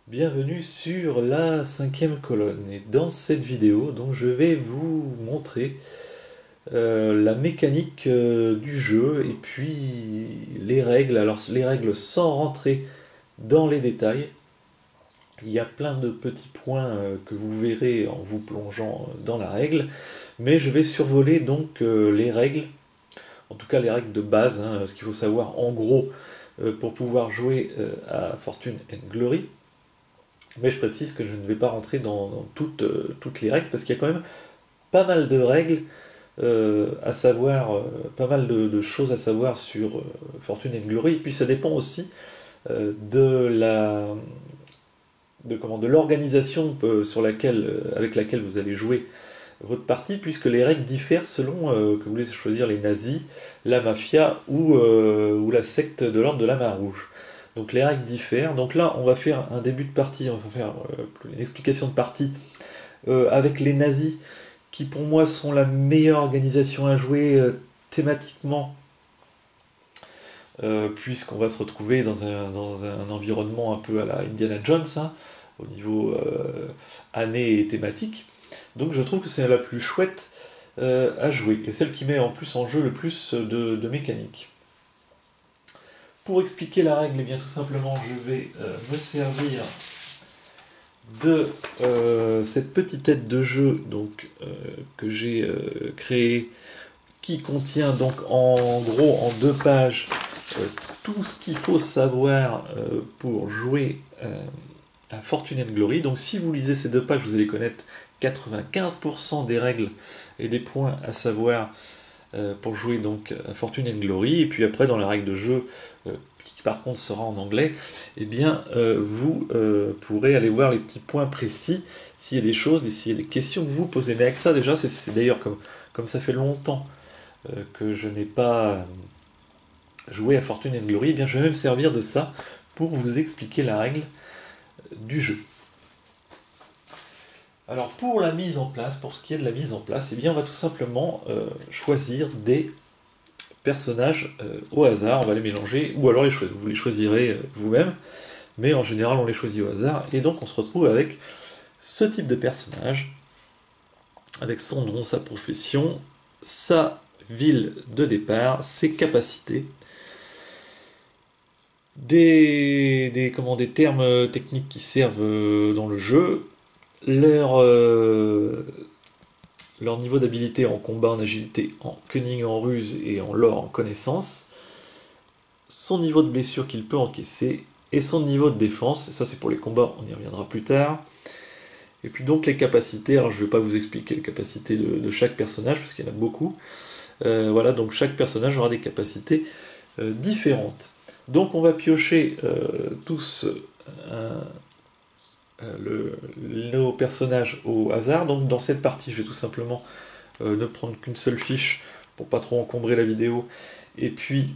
Bienvenue sur la cinquième colonne et dans cette vidéo donc, je vais vous montrer la mécanique du jeu et puis les règles. Alors les règles sans rentrer dans les détails. Il y a plein de petits points que vous verrez en vous plongeant dans la règle, mais je vais survoler donc les règles, en tout cas les règles de base, ce qu'il faut savoir en gros pour pouvoir jouer à Fortune and Glory. Mais je précise que je ne vais pas rentrer dans toutes les règles, parce qu'il y a quand même pas mal de règles à savoir, pas mal de choses à savoir sur Fortune and Glory, et puis ça dépend aussi de l'organisation avec laquelle vous allez jouer votre partie, puisque les règles diffèrent selon que vous voulez choisir les nazis, la mafia ou la secte de l'ordre de la main rouge. Donc les règles diffèrent. Donc là, on va faire un début de partie, on va faire une explication de partie avec les nazis, qui pour moi sont la meilleure organisation à jouer thématiquement, puisqu'on va se retrouver dans un environnement un peu à la Indiana Jones, hein, au niveau année et thématique. Donc je trouve que c'est la plus chouette à jouer, et celle qui met en plus en jeu le plus de mécanique. Pour expliquer la règle, eh bien tout simplement, je vais me servir de cette petite tête de jeu donc, que j'ai créée, qui contient donc en gros en 2 pages tout ce qu'il faut savoir pour jouer à Fortune and Glory. Donc si vous lisez ces 2 pages, vous allez connaître 95% des règles et des points à savoir pour jouer donc à Fortune and Glory. Et puis après, dans la règle de jeu, qui par contre sera en anglais, eh bien vous pourrez aller voir les petits points précis s'il y a des choses, s'il y a des questions que vous vous posez. Mais avec ça déjà, c'est d'ailleurs comme ça fait longtemps que je n'ai pas joué à Fortune and Glory, eh bien je vais même servir de ça pour vous expliquer la règle du jeu. Alors pour la mise en place, pour ce qui est de la mise en place, eh bien on va tout simplement choisir des personnages au hasard, on va les mélanger, ou alors vous les choisirez vous-même, mais en général on les choisit au hasard, et donc on se retrouve avec ce type de personnage, avec son nom, sa profession, sa ville de départ, ses capacités, des termes techniques qui servent dans le jeu, leur niveau d'habilité en combat, en agilité, en cunning, en ruse et en lore, en connaissance, son niveau de blessure qu'il peut encaisser et son niveau de défense. Et ça c'est pour les combats, on y reviendra plus tard. Et puis donc les capacités, alors je ne vais pas vous expliquer les capacités de chaque personnage parce qu'il y en a beaucoup. Voilà, donc chaque personnage aura des capacités différentes. Donc on va piocher tous nos personnages au hasard. Donc dans cette partie, je vais tout simplement ne prendre qu'une seule fiche pour pas trop encombrer la vidéo. Et puis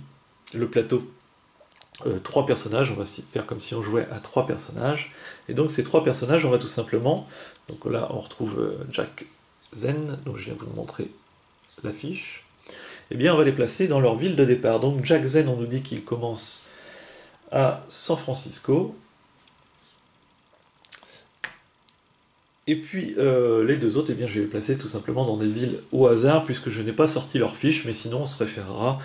le plateau, 3 personnages. On va faire comme si on jouait à 3 personnages. Et donc ces 3 personnages, on va tout simplement... Donc là, on retrouve Jack Zen. Donc je viens vous montrer la fiche. Eh bien, on va les placer dans leur ville de départ. Donc Jack Zen, on nous dit qu'il commence à San Francisco. Et puis les 2 autres, eh bien, je vais les placer tout simplement dans des villes au hasard, puisque je n'ai pas sorti leur fiche, mais sinon on se référera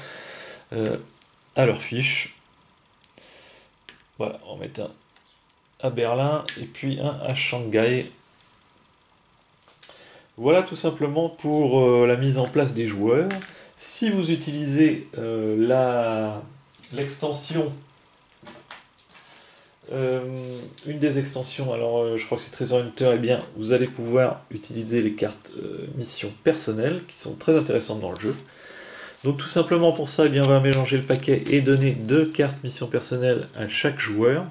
à leur fiche. Voilà, on met un à Berlin et puis un à Shanghai. Voilà tout simplement pour la mise en place des joueurs. Si vous utilisez l'extension, une des extensions, alors je crois que c'est Treasure Hunter, eh bien vous allez pouvoir utiliser les cartes missions personnelles qui sont très intéressantes dans le jeu. Donc tout simplement pour ça, eh bien, on va mélanger le paquet et donner 2 cartes missions personnelles à chaque joueur.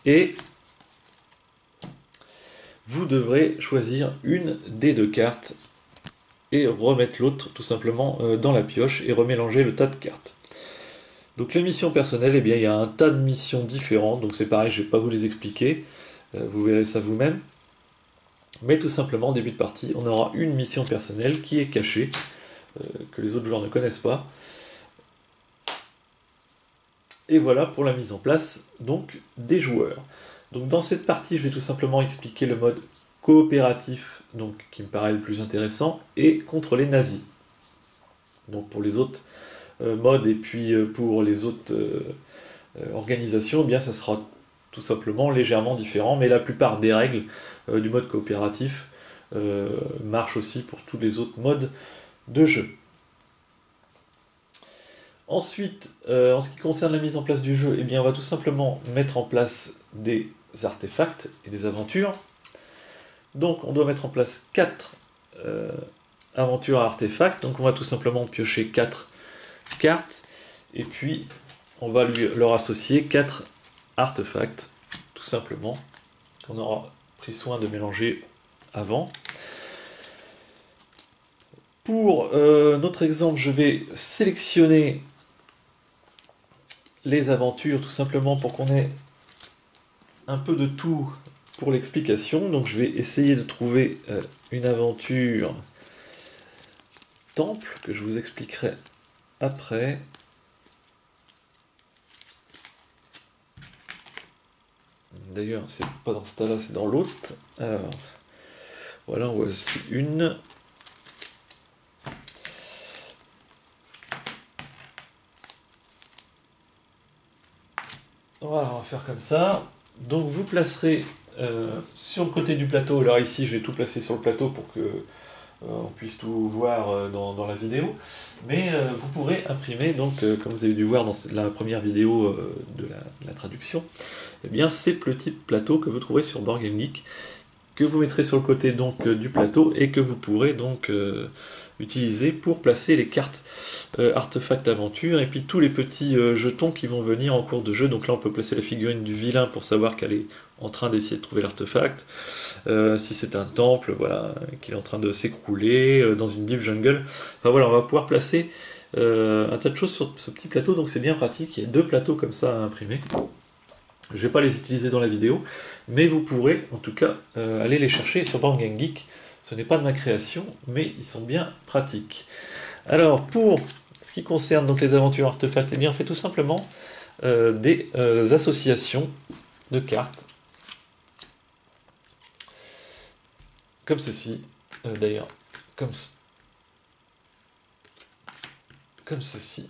Et vous devrez choisir une des 2 cartes et remettre l'autre tout simplement dans la pioche et remélanger le tas de cartes. Donc les missions personnelles, eh bien, il y a un tas de missions différentes, donc c'est pareil, je ne vais pas vous les expliquer, vous verrez ça vous-même. Mais tout simplement, en début de partie, on aura une mission personnelle qui est cachée, que les autres joueurs ne connaissent pas. Et voilà pour la mise en place donc des joueurs. Donc dans cette partie, je vais tout simplement expliquer le mode coopératif, donc qui me paraît le plus intéressant, et contre les nazis. Donc pour les autres modes et puis pour les autres organisations, eh bien ça sera tout simplement légèrement différent, mais la plupart des règles du mode coopératif marchent aussi pour tous les autres modes de jeu. Ensuite, en ce qui concerne la mise en place du jeu, eh bien, on va tout simplement mettre en place des artefacts et des aventures. Donc on doit mettre en place 4 aventures à artefacts. Donc on va tout simplement piocher 4 cartes et puis on va leur associer 4 artefacts, tout simplement, qu'on aura pris soin de mélanger avant. Pour notre exemple, je vais sélectionner les aventures tout simplement pour qu'on ait un peu de tout pour l'explication. Donc je vais essayer de trouver une aventure temple que je vous expliquerai après. D'ailleurs, c'est pas dans ce tas-là, c'est dans l'autre. Alors, voilà, voici une. Voilà, on va faire comme ça. Donc vous placerez sur le côté du plateau. Alors ici, je vais tout placer sur le plateau pour que on puisse tout voir dans la vidéo. Mais vous pourrez imprimer, donc comme vous avez dû voir dans la première vidéo de la traduction, eh bien ces petits plateaux que vous trouverez sur Board Game Geek, que vous mettrez sur le côté donc du plateau et que vous pourrez donc utiliser pour placer les cartes artefacts aventure et puis tous les petits jetons qui vont venir en cours de jeu. Donc là on peut placer la figurine du vilain pour savoir qu'elle est en train d'essayer de trouver l'artefact. Si c'est un temple, voilà, qu'il est en train de s'écrouler dans une deep jungle. Enfin voilà, on va pouvoir placer un tas de choses sur ce petit plateau, donc c'est bien pratique. Il y a 2 plateaux comme ça à imprimer. Je ne vais pas les utiliser dans la vidéo, mais vous pourrez en tout cas aller les chercher sur Board Game Geek. Ce n'est pas de ma création, mais ils sont bien pratiques. Alors pour ce qui concerne donc les aventures artefacts, eh bien on fait tout simplement des associations de cartes. Comme ceci, d'ailleurs, comme ceci.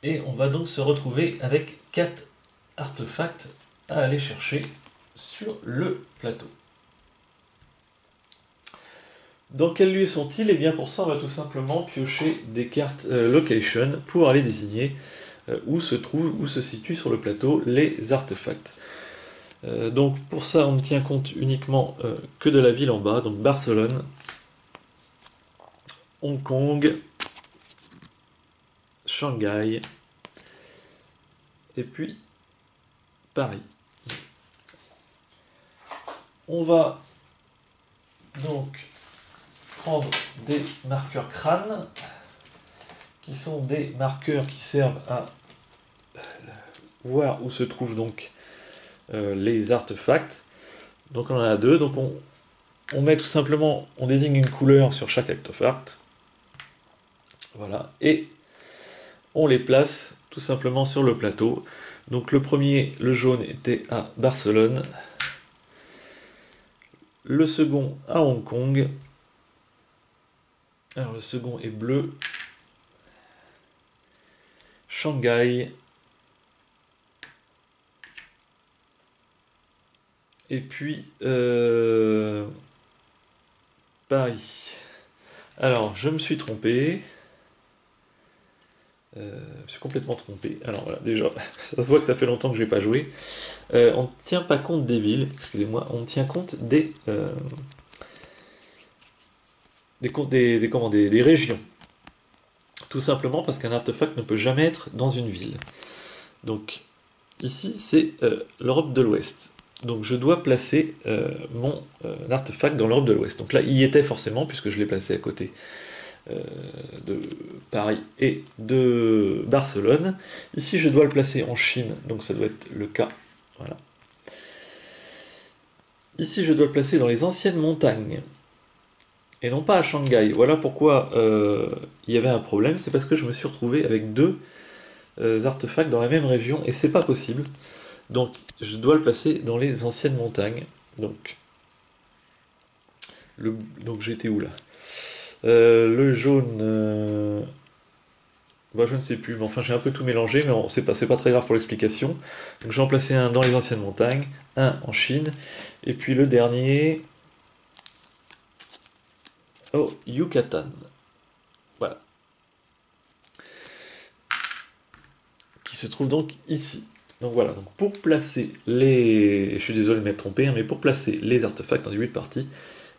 Et on va donc se retrouver avec 4 artefacts à aller chercher sur le plateau. Dans quel lieu sont-ils? Et bien pour ça, on va tout simplement piocher des cartes location pour aller désigner où se situent sur le plateau les artefacts. Donc pour ça, on ne tient compte uniquement que de la ville en bas, donc Barcelone, Hong Kong, Shanghai, et puis Paris. On va donc prendre des marqueurs crâne, qui sont des marqueurs qui servent à voir où se trouvent donc les artefacts. Donc on en a 2, donc on met tout simplement, on désigne une couleur sur chaque artefact. Voilà, et on les place tout simplement sur le plateau. Donc le premier, le jaune, était à Barcelone. Le second à Hong Kong. Alors le second est bleu. Shanghai. Et puis Paris. Alors je me suis trompé. Je me suis complètement trompé. Alors voilà, déjà, ça se voit que ça fait longtemps que je n'ai pas joué. On ne tient pas compte des villes, excusez-moi, on tient compte des régions. Tout simplement parce qu'un artefact ne peut jamais être dans une ville. Donc, ici, c'est l'Europe de l'Ouest. Donc, je dois placer mon artefact dans l'Europe de l'Ouest. Donc là, il y était forcément, puisque je l'ai placé à côté de Paris et de Barcelone. Ici, je dois le placer en Chine, donc ça doit être le cas. Voilà. Ici, je dois le placer dans les anciennes montagnes, et non pas à Shanghai. Voilà pourquoi il y avait un problème, c'est parce que je me suis retrouvé avec 2 artefacts dans la même région, et c'est pas possible. Donc je dois le placer dans les anciennes montagnes. Donc, donc j'étais où là? Le jaune, bah, je ne sais plus, mais enfin j'ai un peu tout mélangé, mais c'est pas très grave pour l'explication. Donc j'ai en placé un dans les anciennes montagnes, un en Chine, et puis le dernier au Yucatan. Voilà. Qui se trouve donc ici. Donc voilà, donc pour placer les... Je suis désolé de m'être trompé, hein, mais pour placer les artefacts dans 8 parties,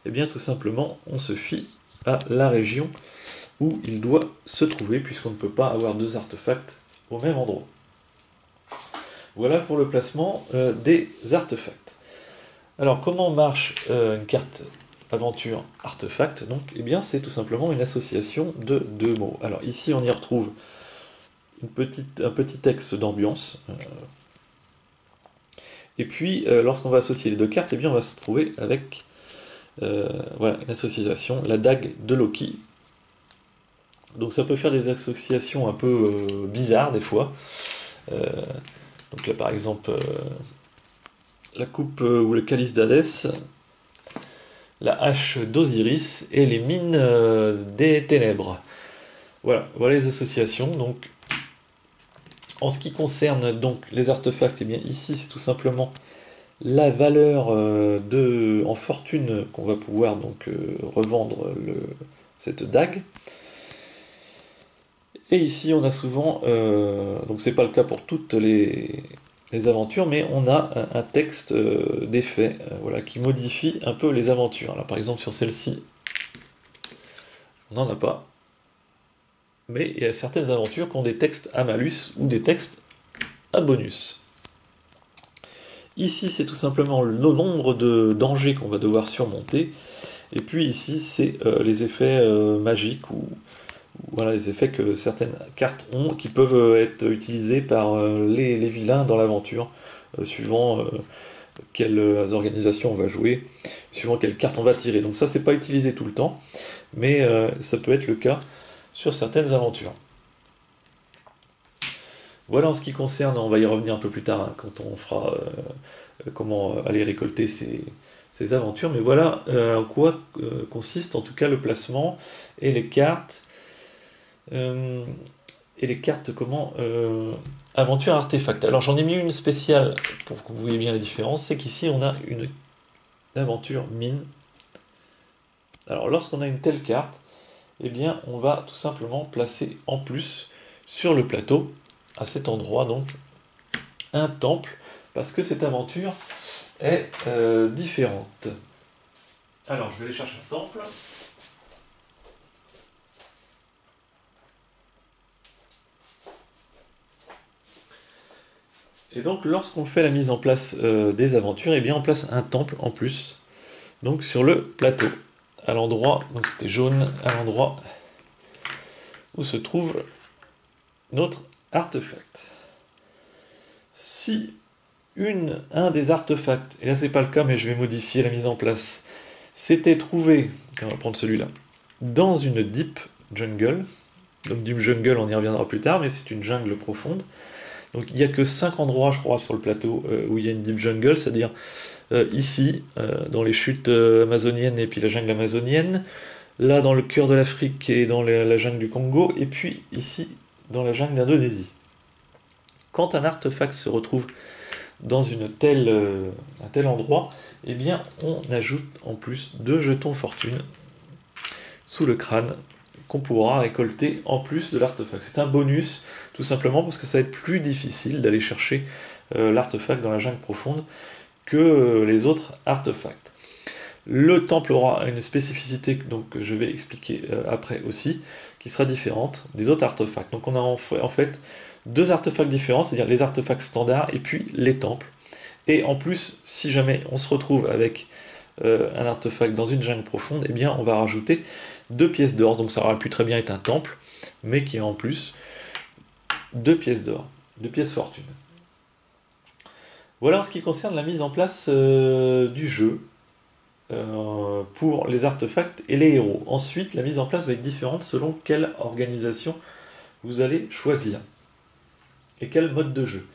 eh bien tout simplement, on se fie à la région où il doit se trouver, puisqu'on ne peut pas avoir deux artefacts au même endroit. Voilà pour le placement des artefacts. Alors comment marche une carte aventure artefact? Donc, eh bien c'est tout simplement une association de deux mots. Alors ici on y retrouve un petit texte d'ambiance. Et puis lorsqu'on va associer les deux cartes, eh bien on va se trouver avec voilà, une association, la dague de Loki. Donc ça peut faire des associations un peu bizarres des fois. Donc là par exemple la coupe ou le calice d'Hadès, la hache d'Osiris et les mines des ténèbres. Voilà, voilà les associations. Donc en ce qui concerne donc les artefacts, eh bien ici c'est tout simplement la valeur en fortune qu'on va pouvoir donc revendre cette dague. Et ici on a souvent, donc c'est pas le cas pour toutes les aventures, mais on a un texte d'effet voilà, qui modifie un peu les aventures. Alors par exemple sur celle-ci, on n'en a pas. Mais il y a certaines aventures qui ont des textes à malus ou des textes à bonus. Ici, c'est tout simplement le nombre de dangers qu'on va devoir surmonter. Et puis ici, c'est les effets magiques ou voilà, les effets que certaines cartes ont qui peuvent être utilisés par les vilains dans l'aventure, suivant quelles organisations on va jouer, suivant quelles cartes on va tirer. Donc ça, c'est pas utilisé tout le temps, mais ça peut être le cas sur certaines aventures. Voilà en ce qui concerne, on va y revenir un peu plus tard hein, quand on fera comment aller récolter ces aventures, mais voilà en quoi consiste en tout cas le placement et les cartes comment aventure artefact. Alors j'en ai mis une spéciale pour que vous voyez bien la différence, c'est qu'ici on a une aventure mine. Alors lorsqu'on a une telle carte, eh bien on va tout simplement placer en plus sur le plateau, à cet endroit donc, un temple, parce que cette aventure est différente. Alors je vais aller chercher un temple. Et donc lorsqu'on fait la mise en place des aventures, eh bien on place un temple en plus, donc sur le plateau, à l'endroit, donc c'était jaune, à l'endroit où se trouve notre artefact. Si un des artefacts, et là c'est pas le cas mais je vais modifier la mise en place, s'était trouvé, on va prendre celui-là, dans une deep jungle, donc deep jungle on y reviendra plus tard, mais c'est une jungle profonde, donc il n'y a que 5 endroits je crois sur le plateau où il y a une deep jungle, c'est-à-dire ici, dans les chutes amazoniennes et puis la jungle amazonienne, là dans le cœur de l'Afrique et dans la jungle du Congo, et puis ici dans la jungle d'Indonésie. Quand un artefact se retrouve dans un tel endroit, eh bien on ajoute en plus 2 jetons fortune sous le crâne qu'on pourra récolter en plus de l'artefact. C'est un bonus tout simplement parce que ça va être plus difficile d'aller chercher l'artefact dans la jungle profonde que les autres artefacts. Le temple aura une spécificité donc, que je vais expliquer après aussi, qui sera différente des autres artefacts. Donc on a en fait 2 artefacts différents, c'est-à-dire les artefacts standards et puis les temples. Et en plus, si jamais on se retrouve avec un artefact dans une jungle profonde, eh bien on va rajouter 2 pièces d'or. Donc ça aurait pu très bien être un temple, mais qui a en plus 2 pièces d'or, 2 pièces fortune. Voilà en ce qui concerne la mise en place du jeu pour les artefacts et les héros. Ensuite, la mise en place va être différente selon quelle organisation vous allez choisir. et quel mode de jeu.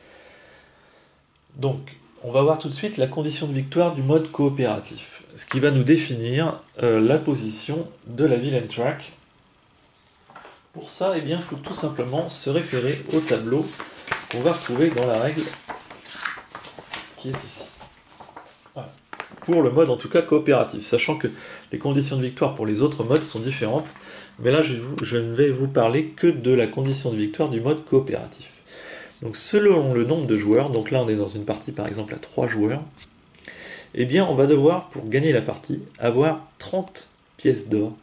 Donc, on va voir tout de suite la condition de victoire du mode coopératif, ce qui va nous définir la position de la villain track. Pour ça, eh bien, il faut tout simplement se référer au tableau qu'on va retrouver dans la règle qui est ici. Voilà. Pour le mode en tout cas coopératif, sachant que les conditions de victoire pour les autres modes sont différentes, mais là je ne vais vous parler que de la condition de victoire du mode coopératif. Donc selon le nombre de joueurs, donc là on est dans une partie par exemple à 3 joueurs, eh bien on va devoir, pour gagner la partie, avoir 30 pièces d'or,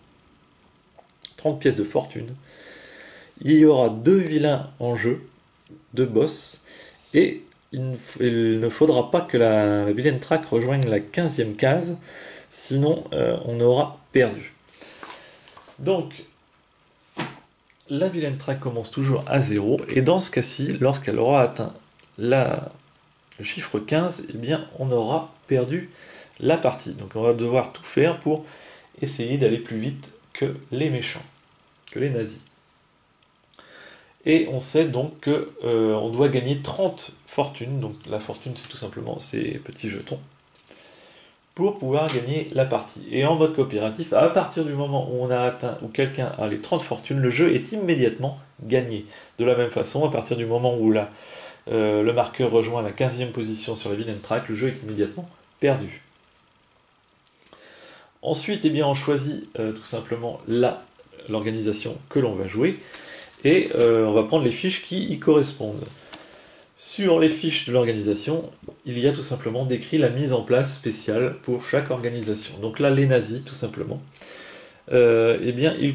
30 pièces de fortune. Il y aura 2 vilains en jeu, 2 boss, et il ne faudra pas que la villain track rejoigne la 15e case, sinon on aura perdu. Donc, la villain track commence toujours à 0, et dans ce cas-ci, lorsqu'elle aura atteint le chiffre 15, eh bien, on aura perdu la partie. Donc on va devoir tout faire pour essayer d'aller plus vite que les méchants, que les nazis. Et on sait donc qu'on doit gagner 30 fortunes, donc la fortune c'est tout simplement ces petits jetons, pour pouvoir gagner la partie. Et en mode coopératif, à partir du moment où on a atteint, où quelqu'un a les 30 fortunes, le jeu est immédiatement gagné. De la même façon, à partir du moment où le marqueur rejoint la 15e position sur la villain track, le jeu est immédiatement perdu. Ensuite, eh bien, on choisit tout simplement l'organisation que l'on va jouer, et on va prendre les fiches qui y correspondent. Sur les fiches de l'organisation, il y a tout simplement décrit la mise en place spéciale pour chaque organisation. Donc là, les nazis, tout simplement, eh bien, ils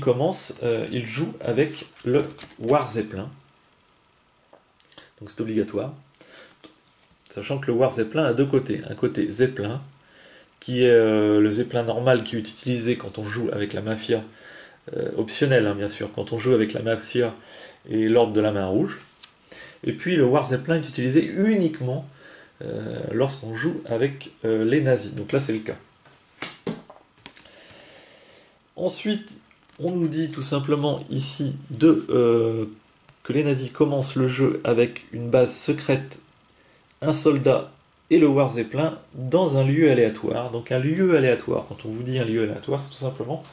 jouent avec le War Zeppelin. Donc c'est obligatoire. Sachant que le War Zeppelin a deux côtés. Un côté Zeppelin, qui est le Zeppelin normal qui est utilisé quand on joue avec la mafia, optionnel hein, bien sûr, quand on joue avec la mafia et l'ordre de la main rouge. Et puis le War Zeppelin est utilisé uniquement lorsqu'on joue avec les nazis. Donc là c'est le cas. Ensuite, on nous dit tout simplement ici que les nazis commencent le jeu avec une base secrète, un soldat et le War Zeppelin dans un lieu aléatoire. Donc un lieu aléatoire, quand on vous dit un lieu aléatoire, c'est tout simplement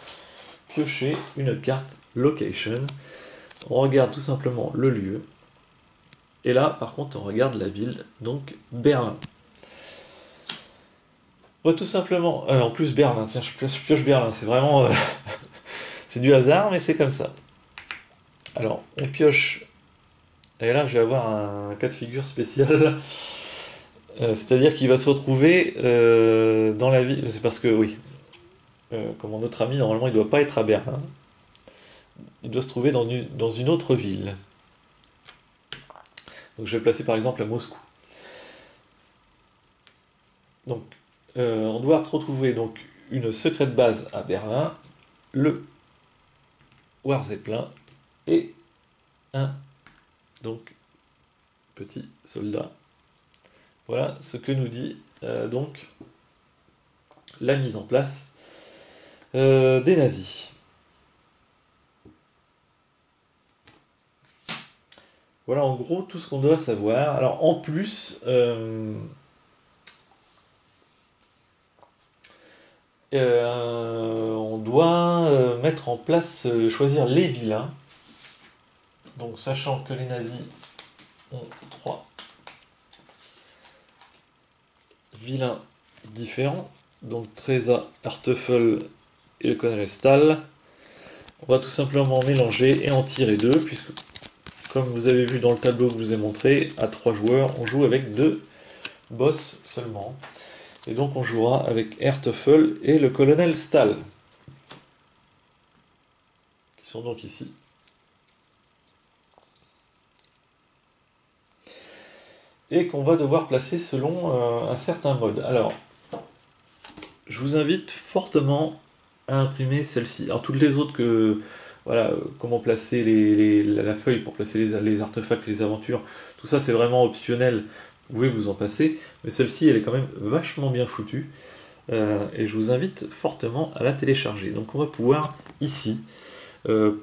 piocher une carte location. On regarde tout simplement le lieu. Et là, par contre, on regarde la ville, donc Berlin. On va tout simplement... en plus, Berlin, tiens, je pioche Berlin, c'est vraiment... c'est du hasard, mais c'est comme ça. Alors, on pioche... Et là, je vais avoir un cas de figure spécial. C'est-à-dire qu'il va se retrouver dans la ville... C'est parce que, oui, comme notre ami, normalement, il ne doit pas être à Berlin. Il doit se trouver dans une autre ville. Donc je vais placer par exemple à Moscou. Donc on doit retrouver donc une secrète base à Berlin, le War Zeppelin et un donc petit soldat. Voilà ce que nous dit donc la mise en place des nazis. Voilà en gros tout ce qu'on doit savoir. Alors en plus, on doit mettre en place, choisir les vilains. Donc sachant que les nazis ont 3 vilains différents, donc Tresa, Artefel et le colonel Stahl, on va tout simplement mélanger et en tirer 2, puisque comme vous avez vu dans le tableau que je vous ai montré, à 3 joueurs, on joue avec 2 boss seulement. Et donc on jouera avec Artefel et le colonel Stahl, qui sont donc ici. Et qu'on va devoir placer selon un certain mode. Alors, je vous invite fortement à imprimer celle-ci. Alors toutes les autres voilà, comment placer la feuille pour placer les artefacts, les aventures, tout ça c'est vraiment optionnel, vous pouvez vous en passer, mais celle-ci elle est quand même vachement bien foutue, et je vous invite fortement à la télécharger. Donc on va pouvoir ici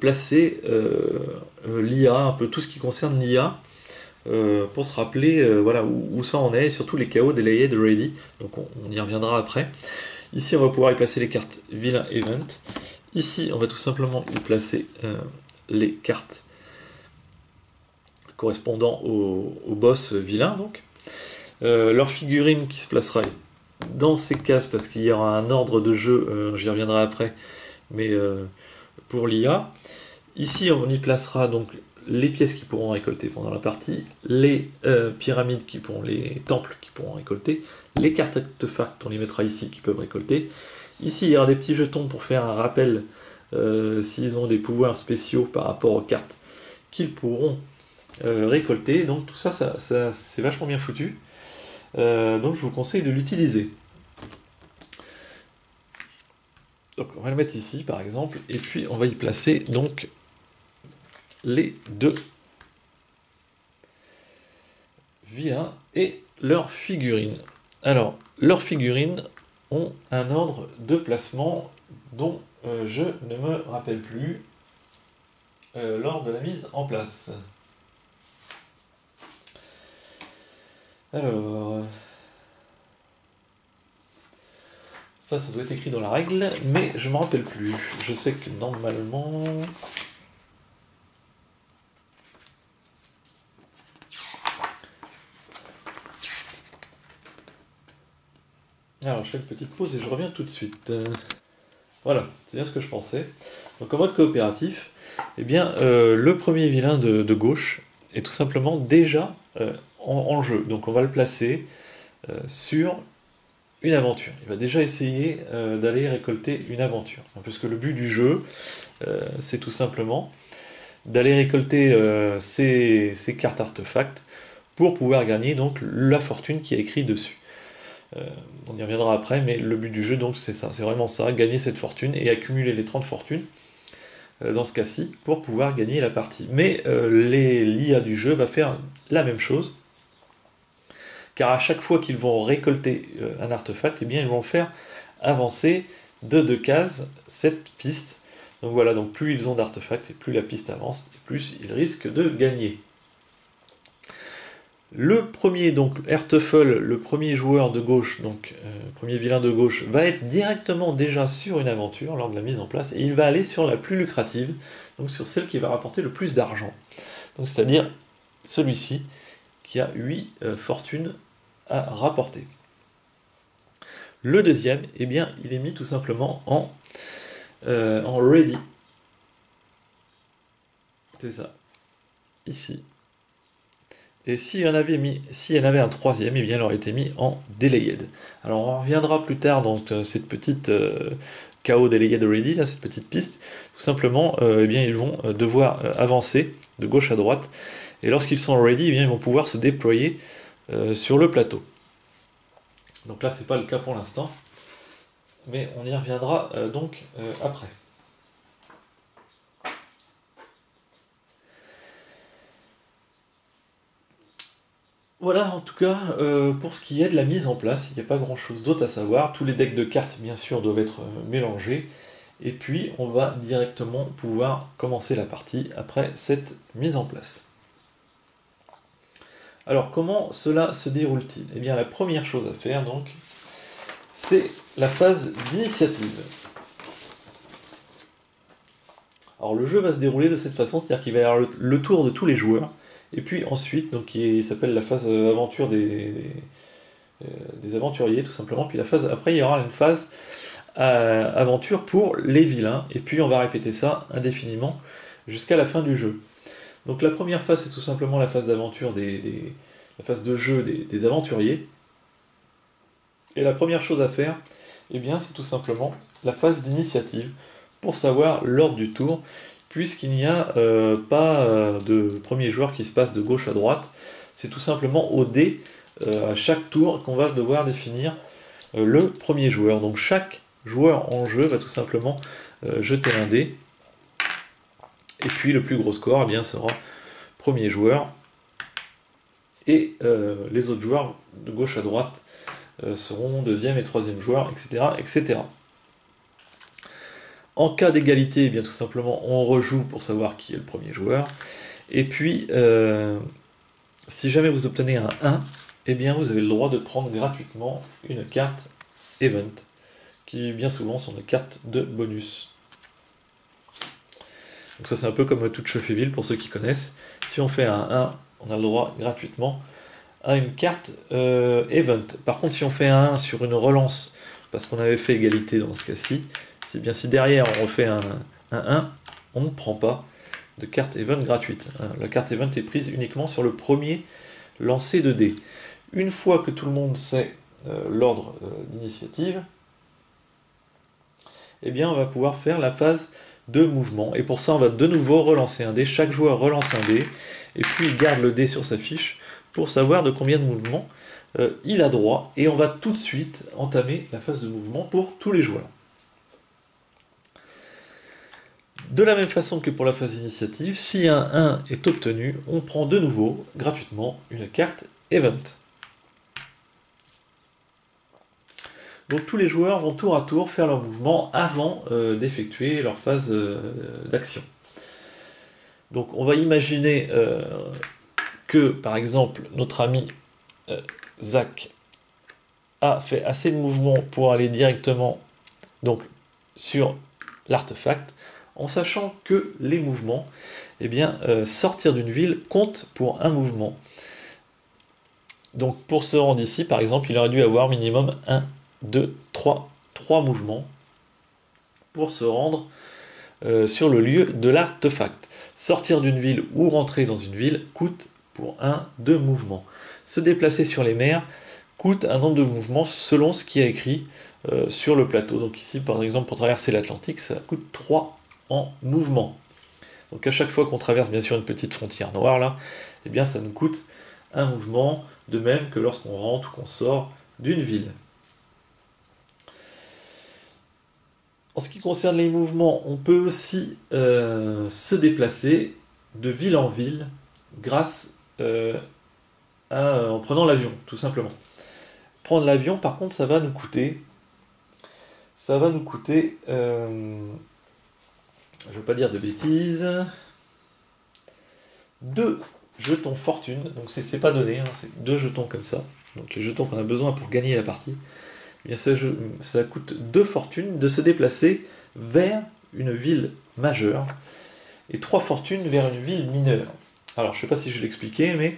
placer l'IA, un peu tout ce qui concerne l'IA, pour se rappeler voilà, où ça en est, et surtout les KO Delayed Ready, donc on y reviendra après. Ici on va pouvoir y placer les cartes Villain Event, ici on va tout simplement y placer les cartes correspondant au boss vilain, donc. Leur figurine qui se placera dans ces cases parce qu'il y aura un ordre de jeu, j'y reviendrai après, mais pour l'IA. Ici, on y placera donc les pièces qui pourront récolter pendant la partie, les pyramides les temples qui pourront récolter, les cartes artefacts, on les mettra ici qui peuvent récolter. Ici, il y aura des petits jetons pour faire un rappel s'ils ont des pouvoirs spéciaux par rapport aux cartes qu'ils pourront récolter. Donc tout ça, c'est vachement bien foutu. Donc je vous conseille de l'utiliser. Donc on va le mettre ici par exemple, et puis on va y placer donc les deux vilains et leurs figurines. Alors, leurs figurines ont un ordre de placement dont je ne me rappelle plus lors de la mise en place. Alors, ça doit être écrit dans la règle, mais je ne me rappelle plus. Je sais que normalement... Alors, je fais une petite pause et je reviens tout de suite. Voilà, c'est bien ce que je pensais. Donc en mode coopératif, eh bien, le premier vilain de gauche est tout simplement déjà en jeu. Donc on va le placer sur une aventure. Il va déjà essayer d'aller récolter une aventure. Puisque le but du jeu, c'est tout simplement d'aller récolter ces cartes artefacts pour pouvoir gagner donc la fortune qui est écrite dessus. On y reviendra après, mais le but du jeu, donc, c'est ça, c'est vraiment ça, gagner cette fortune et accumuler les 30 fortunes, dans ce cas-ci, pour pouvoir gagner la partie. Mais l'IA du jeu va faire la même chose, car à chaque fois qu'ils vont récolter un artefact, eh bien, ils vont faire avancer de 2 cases cette piste. Donc voilà, donc plus ils ont d'artefacts et plus la piste avance, plus ils risquent de gagner. Le premier, donc Ertefull, le premier joueur de gauche, donc premier vilain de gauche, va être directement déjà sur une aventure lors de la mise en place, et il va aller sur la plus lucrative, donc sur celle qui va rapporter le plus d'argent. Donc c'est-à-dire celui-ci, qui a 8 fortunes à rapporter. Le deuxième, eh bien, il est mis tout simplement en ready. C'est ça. Ici. Et s'il y en avait un troisième, eh bien, il aurait été mis en delayed. Alors on reviendra plus tard dans cette petite KO delayed ready, là, cette petite piste. Tout simplement, eh bien, ils vont devoir avancer de gauche à droite. Et lorsqu'ils sont ready, eh bien, ils vont pouvoir se déployer sur le plateau. Donc là, c'est pas le cas pour l'instant. Mais on y reviendra donc après. Voilà, en tout cas, pour ce qui est de la mise en place, il n'y a pas grand-chose d'autre à savoir. Tous les decks de cartes, bien sûr, doivent être mélangés. Et puis, on va directement pouvoir commencer la partie après cette mise en place. Alors, comment cela se déroule-t-il? Eh bien, la première chose à faire, donc, c'est la phase d'initiative. Alors, le jeu va se dérouler de cette façon, c'est-à-dire qu'il va y avoir le tour de tous les joueurs. Et puis ensuite, donc, qui s'appelle la phase aventure des aventuriers, tout simplement. Puis la phase, après, il y aura une phase aventure pour les vilains. Et puis on va répéter ça indéfiniment jusqu'à la fin du jeu. Donc la première phase, c'est tout simplement la phase d'aventure, la phase de jeu des aventuriers. Et la première chose à faire, eh bien, c'est tout simplement la phase d'initiative pour savoir l'ordre du tour, puisqu'il n'y a pas de premier joueur qui se passe de gauche à droite. C'est tout simplement au dé, à chaque tour, qu'on va devoir définir le premier joueur. Donc chaque joueur en jeu va tout simplement jeter un dé, et puis le plus gros score eh bien, sera premier joueur, et les autres joueurs de gauche à droite seront deuxième et troisième joueurs, etc. etc. En cas d'égalité, eh bien tout simplement on rejoue pour savoir qui est le premier joueur. Et puis si jamais vous obtenez un 1, eh bien vous avez le droit de prendre gratuitement une carte Event, qui bien souvent sont des cartes de bonus. Donc ça c'est un peu comme Touchefeville pour ceux qui connaissent. Si on fait un 1, on a le droit gratuitement à une carte Event. Par contre si on fait un 1 sur une relance, parce qu'on avait fait égalité dans ce cas-ci, c'est bien si derrière on refait un 1, on ne prend pas de carte Event gratuite. La carte Event est prise uniquement sur le premier lancer de dés. Une fois que tout le monde sait l'ordre d'initiative, eh bien on va pouvoir faire la phase de mouvement. Et pour ça, on va de nouveau relancer un dé. Chaque joueur relance un dé, et puis il garde le dé sur sa fiche pour savoir de combien de mouvements il a droit. Et on va tout de suite entamer la phase de mouvement pour tous les joueurs. De la même façon que pour la phase d'initiative, si un 1 est obtenu, on prend de nouveau, gratuitement, une carte Event. Donc tous les joueurs vont tour à tour faire leur mouvement avant d'effectuer leur phase d'action. Donc on va imaginer que, par exemple, notre ami Zach a fait assez de mouvements pour aller directement donc, sur l'artefact, en sachant que les mouvements, eh bien, sortir d'une ville compte pour un mouvement. Donc pour se rendre ici, par exemple, il aurait dû avoir minimum 1, 2, 3 mouvements pour se rendre sur le lieu de l'artefact. Sortir d'une ville ou rentrer dans une ville coûte pour 1, 2 mouvements. Se déplacer sur les mers coûte un nombre de mouvements selon ce qui est écrit sur le plateau. Donc ici, par exemple, pour traverser l'Atlantique, ça coûte 3 en mouvement. Donc à chaque fois qu'on traverse bien sûr une petite frontière noire, là, eh bien ça nous coûte un mouvement, de même que lorsqu'on rentre ou qu'on sort d'une ville. En ce qui concerne les mouvements, on peut aussi se déplacer de ville en ville grâce en prenant l'avion, tout simplement. Prendre l'avion, par contre, ça va nous coûter, je ne veux pas dire de bêtises, 2 jetons fortune, donc c'est pas donné, hein, c'est 2 jetons comme ça, donc les jetons qu'on a besoin pour gagner la partie. Eh bien ça coûte 2 fortunes de se déplacer vers une ville majeure et 3 fortunes vers une ville mineure. Alors je ne sais pas si je l'expliquais, mais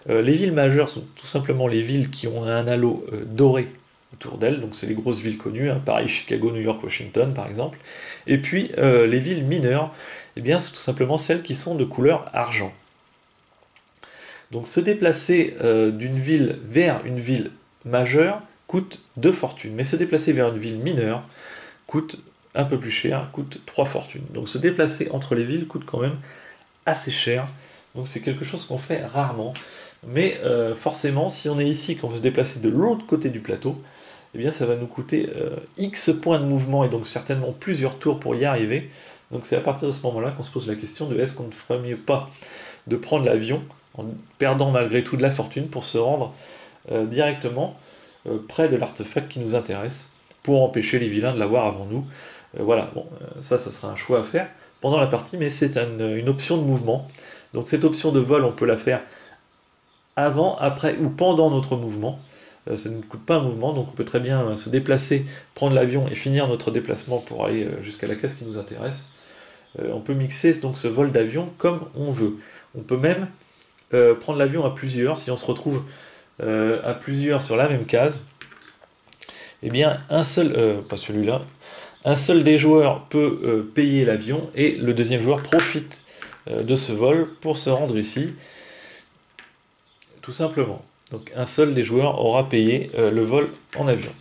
les villes majeures sont tout simplement les villes qui ont un halo doré autour d'elles, donc c'est les grosses villes connues, hein, Paris, Chicago, New York, Washington par exemple. Et puis les villes mineures, eh bien, c'est tout simplement celles qui sont de couleur argent. Donc se déplacer d'une ville vers une ville majeure coûte 2 fortunes, mais se déplacer vers une ville mineure coûte un peu plus cher, coûte 3 fortunes. Donc se déplacer entre les villes coûte quand même assez cher, donc c'est quelque chose qu'on fait rarement. Mais forcément, si on est ici, qu'on veut se déplacer de l'autre côté du plateau, eh bien ça va nous coûter X points de mouvement, et donc certainement plusieurs tours pour y arriver. Donc c'est à partir de ce moment-là qu'on se pose la question de est-ce qu'on ne ferait mieux pas de prendre l'avion, en perdant malgré tout de la fortune, pour se rendre directement près de l'artefact qui nous intéresse, pour empêcher les vilains de l'avoir avant nous. Voilà, bon, ça sera un choix à faire pendant la partie, mais c'est une option de mouvement. Donc cette option de vol, on peut la faire avant, après ou pendant notre mouvement. Ça ne coûte pas un mouvement, donc on peut très bien se déplacer, prendre l'avion et finir notre déplacement pour aller jusqu'à la case qui nous intéresse. On peut mixer donc ce vol d'avion comme on veut. On peut même prendre l'avion à plusieurs, si on se retrouve à plusieurs sur la même case. Eh bien, un seul, pas celui-là, un seul des joueurs peut payer l'avion et le deuxième joueur profite de ce vol pour se rendre ici, tout simplement. Donc un seul des joueurs aura payé le vol en avion.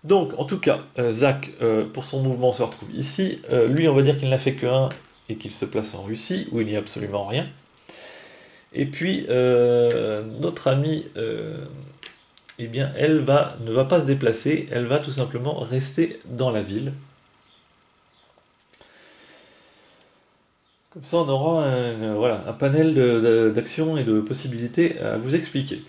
Donc en tout cas, Zach, pour son mouvement, se retrouve ici. Lui, on va dire qu'il n'a fait que 1 et qu'il se place en Russie, où il n'y a absolument rien. Et puis, notre amie, eh bien, elle ne va pas se déplacer, elle va tout simplement rester dans la ville. Comme ça, on aura un panel d'actions et de possibilités à vous expliquer.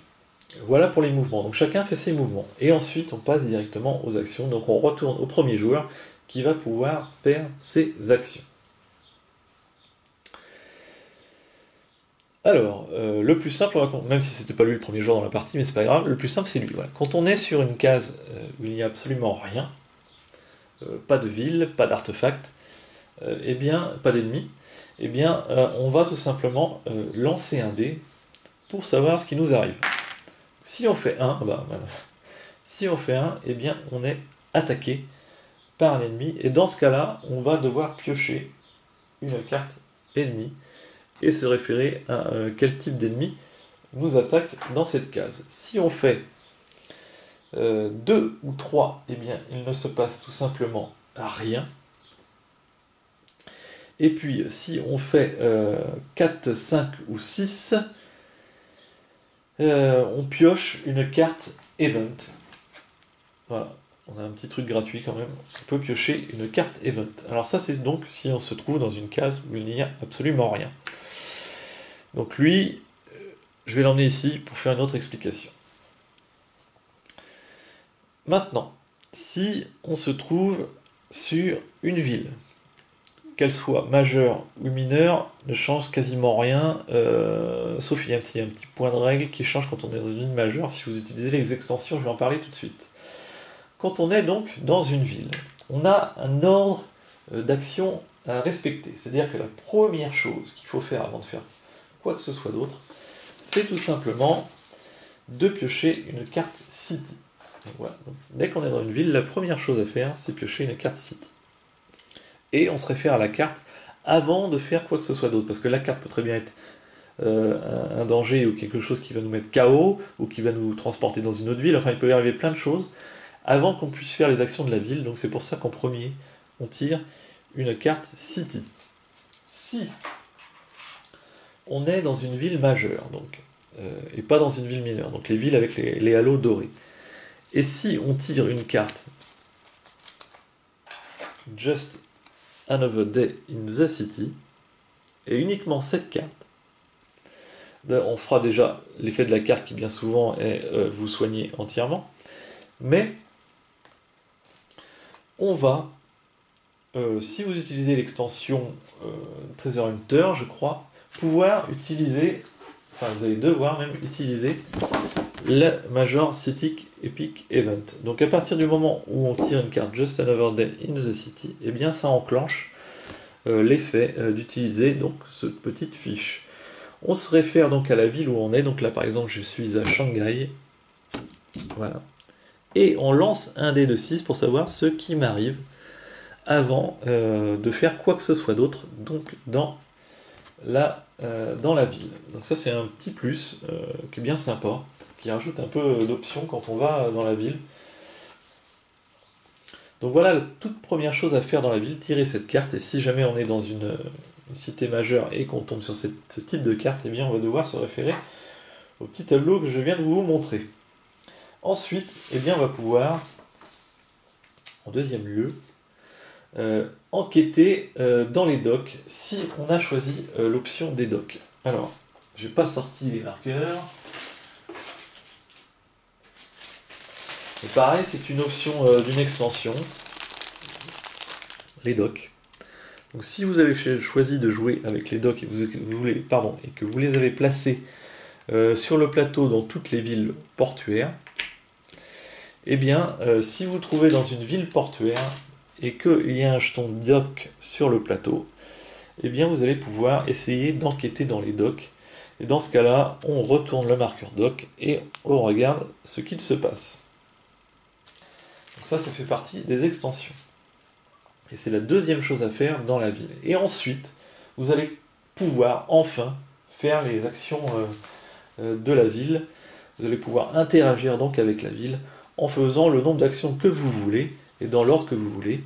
Voilà pour les mouvements. Donc chacun fait ses mouvements. Et ensuite, on passe directement aux actions. Donc on retourne au premier joueur qui va pouvoir faire ses actions. Alors, le plus simple, même si c'était pas lui le premier joueur dans la partie, mais c'est pas grave, le plus simple c'est lui. Voilà. Quand on est sur une case où il n'y a absolument rien, pas de ville, pas d'artefact, eh bien, pas d'ennemis, eh bien, on va tout simplement lancer un dé pour savoir ce qui nous arrive. Si on fait 1, bah, voilà. Si on fait 1, eh bien, on est attaqué par un ennemi, et dans ce cas-là, on va devoir piocher une carte ennemie et se référer à quel type d'ennemi nous attaque dans cette case. Si on fait 2 ou 3, eh bien, il ne se passe tout simplement rien. Et puis, si on fait 4, 5 ou 6, on pioche une carte Event. Voilà, on a un petit truc gratuit quand même. On peut piocher une carte Event. Alors ça, c'est donc si on se trouve dans une case où il n'y a absolument rien. Donc lui, je vais l'emmener ici pour faire une autre explication. Maintenant, si on se trouve sur une ville, qu'elle soit majeure ou mineure, ne change quasiment rien, sauf il y a un petit point de règle qui change quand on est dans une ville majeure. Si vous utilisez les extensions, je vais en parler tout de suite. Quand on est donc dans une ville, on a un ordre d'action à respecter. C'est-à-dire que la première chose qu'il faut faire avant de faire quoi que ce soit d'autre, c'est tout simplement de piocher une carte City. Voilà. Donc, dès qu'on est dans une ville, la première chose à faire, c'est piocher une carte City. Et on se réfère à la carte avant de faire quoi que ce soit d'autre, parce que la carte peut très bien être un danger ou quelque chose qui va nous mettre KO, ou qui va nous transporter dans une autre ville, enfin il peut y arriver plein de choses, avant qu'on puisse faire les actions de la ville, donc c'est pour ça qu'en premier, on tire une carte City. Si on est dans une ville majeure, donc, et pas dans une ville mineure, donc les villes avec les halos dorés, et si on tire une carte Just Another Day in the City, et uniquement cette carte, on fera déjà l'effet de la carte qui bien souvent est vous soigner entièrement, mais on va, si vous utilisez l'extension Treasure Hunter, je crois, pouvoir utiliser, enfin vous allez devoir même utiliser le Major City Epic Event. Donc à partir du moment où on tire une carte Just Another Day in the City, eh bien ça enclenche l'effet d'utiliser donc cette petite fiche. On se réfère donc à la ville où on est, donc là par exemple je suis à Shanghai, voilà, et on lance un dé de 6 pour savoir ce qui m'arrive avant de faire quoi que ce soit d'autre donc dans la ville. Donc ça c'est un petit plus qui est bien sympa, qui rajoute un peu d'options quand on va dans la ville. Donc voilà la toute première chose à faire dans la ville, tirer cette carte, et si jamais on est dans une cité majeure et qu'on tombe sur ce type de carte, eh bien on va devoir se référer au petit tableau que je viens de vous montrer. Ensuite, eh bien on va pouvoir, en deuxième lieu, enquêter dans les docks si on a choisi l'option des docks. Alors, j'ai pas sorti les marqueurs. Et pareil, c'est une option d'une extension, les docks. Donc si vous avez choisi de jouer avec les docks et, et que vous les avez placés sur le plateau dans toutes les villes portuaires, eh bien, si vous trouvez dans une ville portuaire et qu'il y a un jeton dock sur le plateau, eh bien vous allez pouvoir essayer d'enquêter dans les docks. Et dans ce cas-là, on retourne le marqueur dock et on regarde ce qu'il se passe. Donc ça fait partie des extensions. Et c'est la deuxième chose à faire dans la ville. Et ensuite, vous allez pouvoir enfin faire les actions de la ville. Vous allez pouvoir interagir donc avec la ville en faisant le nombre d'actions que vous voulez et dans l'ordre que vous voulez,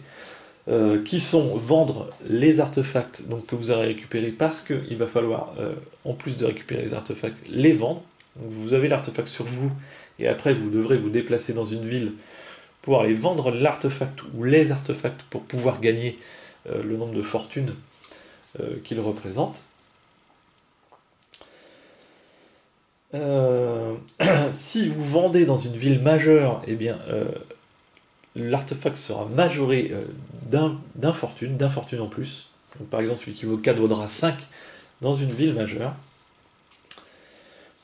qui sont vendre les artefacts donc, que vous avez récupérés, parce qu'il va falloir, en plus de récupérer les artefacts, les vendre. Donc, vous avez l'artefact sur vous, et après vous devrez vous déplacer dans une ville pour aller vendre l'artefact ou les artefacts pour pouvoir gagner le nombre de fortunes qu'ils représentent. Si vous vendez dans une ville majeure, eh bien l'artefact sera majoré d'un fortune en plus. Donc, par exemple, celui qui vaut 4 vaudra 5 dans une ville majeure.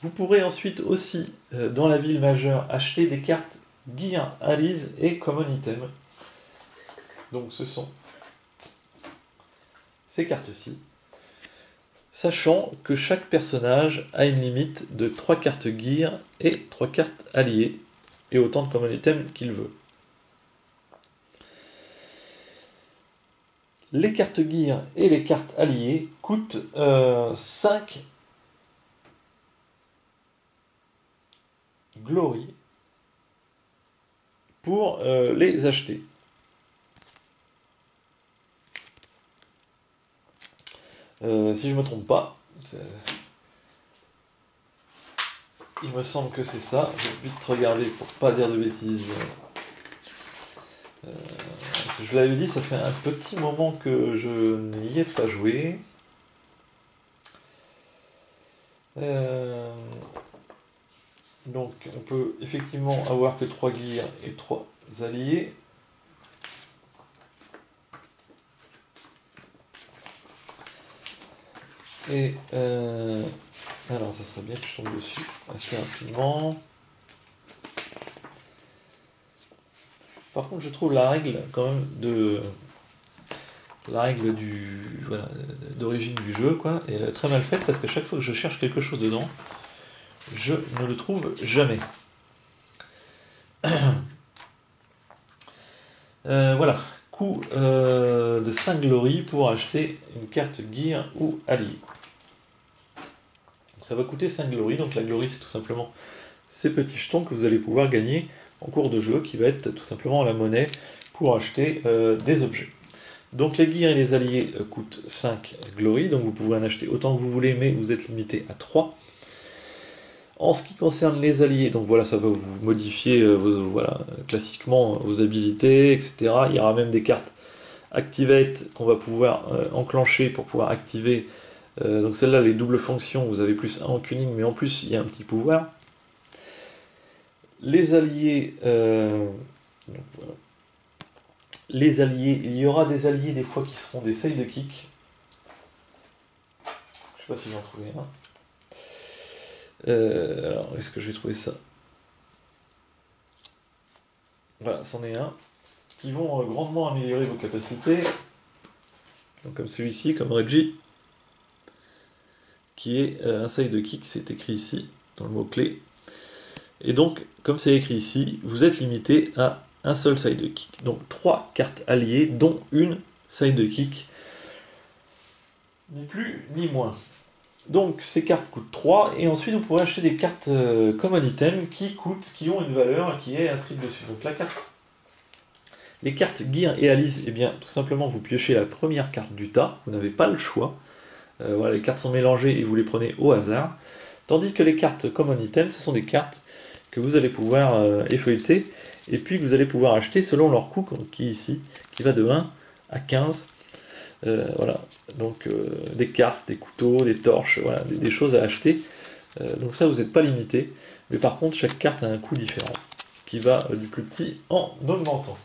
Vous pourrez ensuite aussi, dans la ville majeure, acheter des cartes Gear, Allies et Common Item. Donc ce sont ces cartes-ci. Sachant que chaque personnage a une limite de 3 cartes Gear et 3 cartes alliées, et autant de Common Item qu'il veut. Les cartes Gear et les cartes alliées coûtent 5 Glory pour les acheter. Si je ne me trompe pas, il me semble que c'est ça. Je vais vite regarder pour pas dire de bêtises. Je l'avais dit, ça fait un petit moment que je n'y ai pas joué. Donc on peut effectivement avoir que 3 gears et 3 alliés. Et alors ça serait bien que je tombe dessus assez rapidement. Par contre je trouve la règle quand même de la règle du voilà d'origine du jeu quoi est très mal faite parce qu'à chaque fois que je cherche quelque chose dedans, je ne le trouve jamais. Voilà, coût de 5 glory pour acheter une carte gear ou allié. Ça va coûter 5 glory, donc la glory c'est tout simplement ces petits jetons que vous allez pouvoir gagner en cours de jeu, qui va être tout simplement la monnaie pour acheter des objets. Donc les gears et les alliés coûtent 5 glory, donc vous pouvez en acheter autant que vous voulez, mais vous êtes limité à 3. En ce qui concerne les alliés, donc voilà, ça va vous modifier voilà, classiquement vos habilités, etc. Il y aura même des cartes Activate qu'on va pouvoir enclencher pour pouvoir activer. Donc celle-là, les doubles fonctions, vous avez plus 1 en cunning, mais en plus il y a un petit pouvoir. Les alliés, donc voilà. Les alliés, il y aura des alliés des fois qui seront des side kick. Je sais pas si j'en trouvais un. Alors, est-ce que je vais trouver ça? Voilà, c'en est un. Qui vont grandement améliorer vos capacités. Donc, comme celui-ci, comme Reggie. Qui est un side kick, c'est écrit ici, dans le mot-clé. Et donc, comme c'est écrit ici, vous êtes limité à un seul side kick. Donc 3 cartes alliées, dont une side kick. Ni plus ni moins. Donc ces cartes coûtent 3, et ensuite vous pourrez acheter des cartes common item qui ont une valeur qui est inscrite dessus. Donc la carte, les cartes Gear et Alice, eh bien tout simplement vous piochez la première carte du tas, vous n'avez pas le choix. Voilà, les cartes sont mélangées et vous les prenez au hasard. Tandis que les cartes common item, ce sont des cartes que vous allez pouvoir effeuilleter et puis que vous allez pouvoir acheter selon leur coût, qui est ici, qui va de 1 à 15. Voilà, donc des cartes, des couteaux, des torches, voilà, des choses à acheter. Donc ça, vous n'êtes pas limité, mais par contre, chaque carte a un coût différent, qui va du plus petit en augmentant.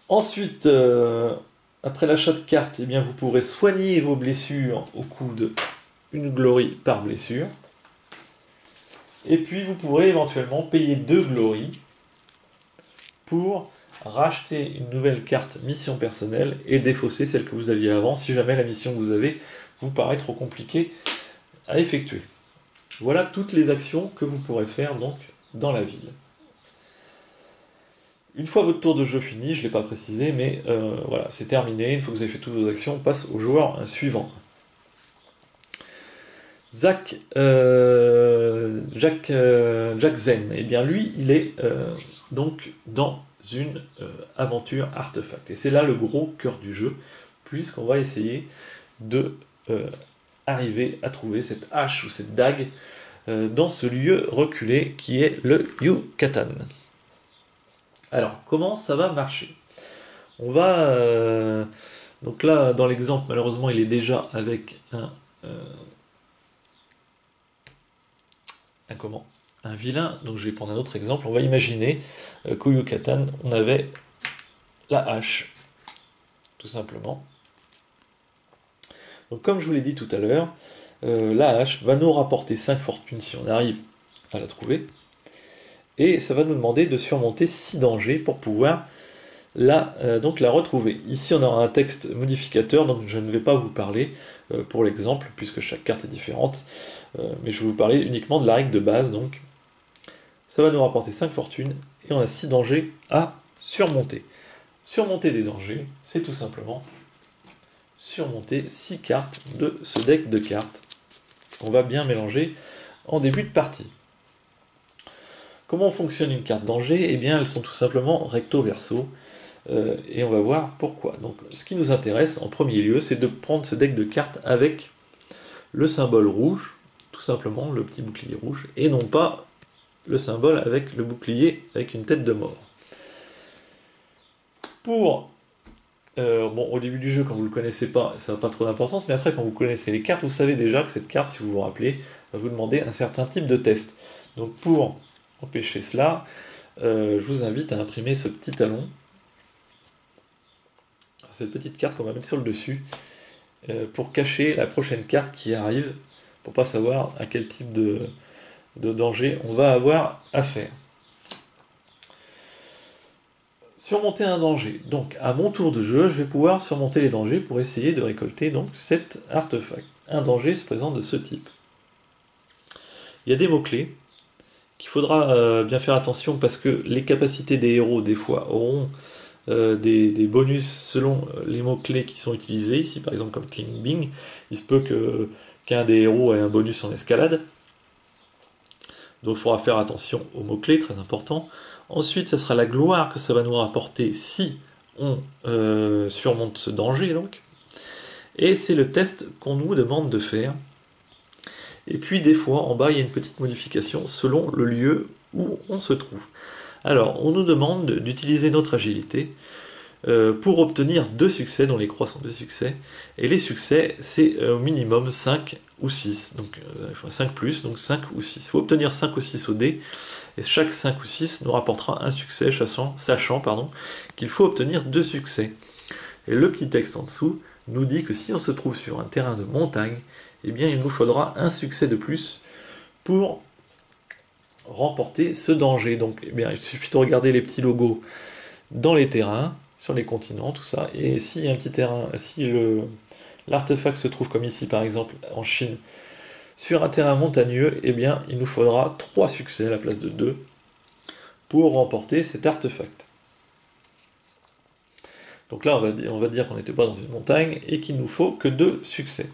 Ensuite, après l'achat de cartes, eh bien, vous pourrez soigner vos blessures au coût de 1 glory par blessure. Et puis, vous pourrez éventuellement payer 2 glory pour racheter une nouvelle carte mission personnelle et défausser celle que vous aviez avant si jamais la mission que vous avez vous paraît trop compliquée à effectuer. Voilà toutes les actions que vous pourrez faire donc dans la ville. Une fois votre tour de jeu fini, je ne l'ai pas précisé, mais voilà, c'est terminé. Une fois que vous avez fait toutes vos actions, on passe au joueur suivant. Jack Zen, eh bien lui, il est donc dans une aventure artefact. Et c'est là le gros cœur du jeu, puisqu'on va essayer de arriver à trouver cette hache ou cette dague dans ce lieu reculé qui est le Yucatan. Alors, comment ça va marcher? On va... donc là, dans l'exemple, malheureusement, il est déjà avec un vilain. Donc je vais prendre un autre exemple. On va imaginer qu'au Yucatan, on avait la hache, tout simplement. Donc comme je vous l'ai dit tout à l'heure, la hache va nous rapporter 5 fortunes si on arrive à la trouver, et ça va nous demander de surmonter 6 dangers pour pouvoir donc la retrouver. Ici on aura un texte modificateur, donc je ne vais pas vous parler pour l'exemple, puisque chaque carte est différente, mais je vais vous parler uniquement de la règle de base. Donc ça va nous rapporter 5 fortunes, et on a 6 dangers à surmonter. Surmonter des dangers, c'est tout simplement surmonter 6 cartes de ce deck de cartes qu'on va bien mélanger en début de partie. Comment fonctionne une carte danger? Eh bien, elles sont tout simplement recto-verso, et on va voir pourquoi. Donc, ce qui nous intéresse en premier lieu, c'est de prendre ce deck de cartes avec le symbole rouge, tout simplement le petit bouclier rouge, et non pas le symbole avec le bouclier avec une tête de mort. Bon, au début du jeu, quand vous ne le connaissez pas, ça n'a pas trop d'importance, mais après, quand vous connaissez les cartes, vous savez déjà que cette carte, si vous vous rappelez, va vous demander un certain type de test. Donc pour empêcher cela, je vous invite à imprimer ce petit talon, cette petite carte qu'on va mettre sur le dessus, pour cacher la prochaine carte qui arrive, pour pas savoir à quel type de danger on va avoir affaire. Surmonter un danger. Donc, à mon tour de jeu, je vais pouvoir surmonter les dangers pour essayer de récolter donc cet artefact. Un danger se présente de ce type. Il y a des mots-clés qu'il faudra bien faire attention parce que les capacités des héros, des fois, auront des bonus selon les mots-clés qui sont utilisés. Ici, par exemple, comme Climbing, il se peut qu'un des héros ait un bonus en escalade. Donc, il faudra faire attention aux mots-clés, très important. Ensuite, ça sera la gloire que ça va nous rapporter si on surmonte ce danger, donc. Et c'est le test qu'on nous demande de faire. Et puis, des fois, en bas, il y a une petite modification selon le lieu où on se trouve. Alors, on nous demande d'utiliser notre agilité pour obtenir 2 succès, dont les croix sont 2 succès. Et les succès, c'est au minimum 5 ou 6. Donc, 5 plus, donc 5 ou 6. Il faut obtenir 5 ou 6 au dé. Et chaque 5 ou 6 nous rapportera un succès, sachant qu'il faut obtenir 2 succès. Et le petit texte en dessous nous dit que si on se trouve sur un terrain de montagne, eh bien il nous faudra un succès de plus pour remporter ce danger. Donc eh bien, il suffit de regarder les petits logos dans les terrains, sur les continents, tout ça. Et si un petit terrain, si l'artefact se trouve comme ici par exemple en Chine, sur un terrain montagneux, eh bien, il nous faudra 3 succès à la place de 2 pour remporter cet artefact. Donc là, on va dire qu'on n'était pas dans une montagne et qu'il nous faut que 2 succès.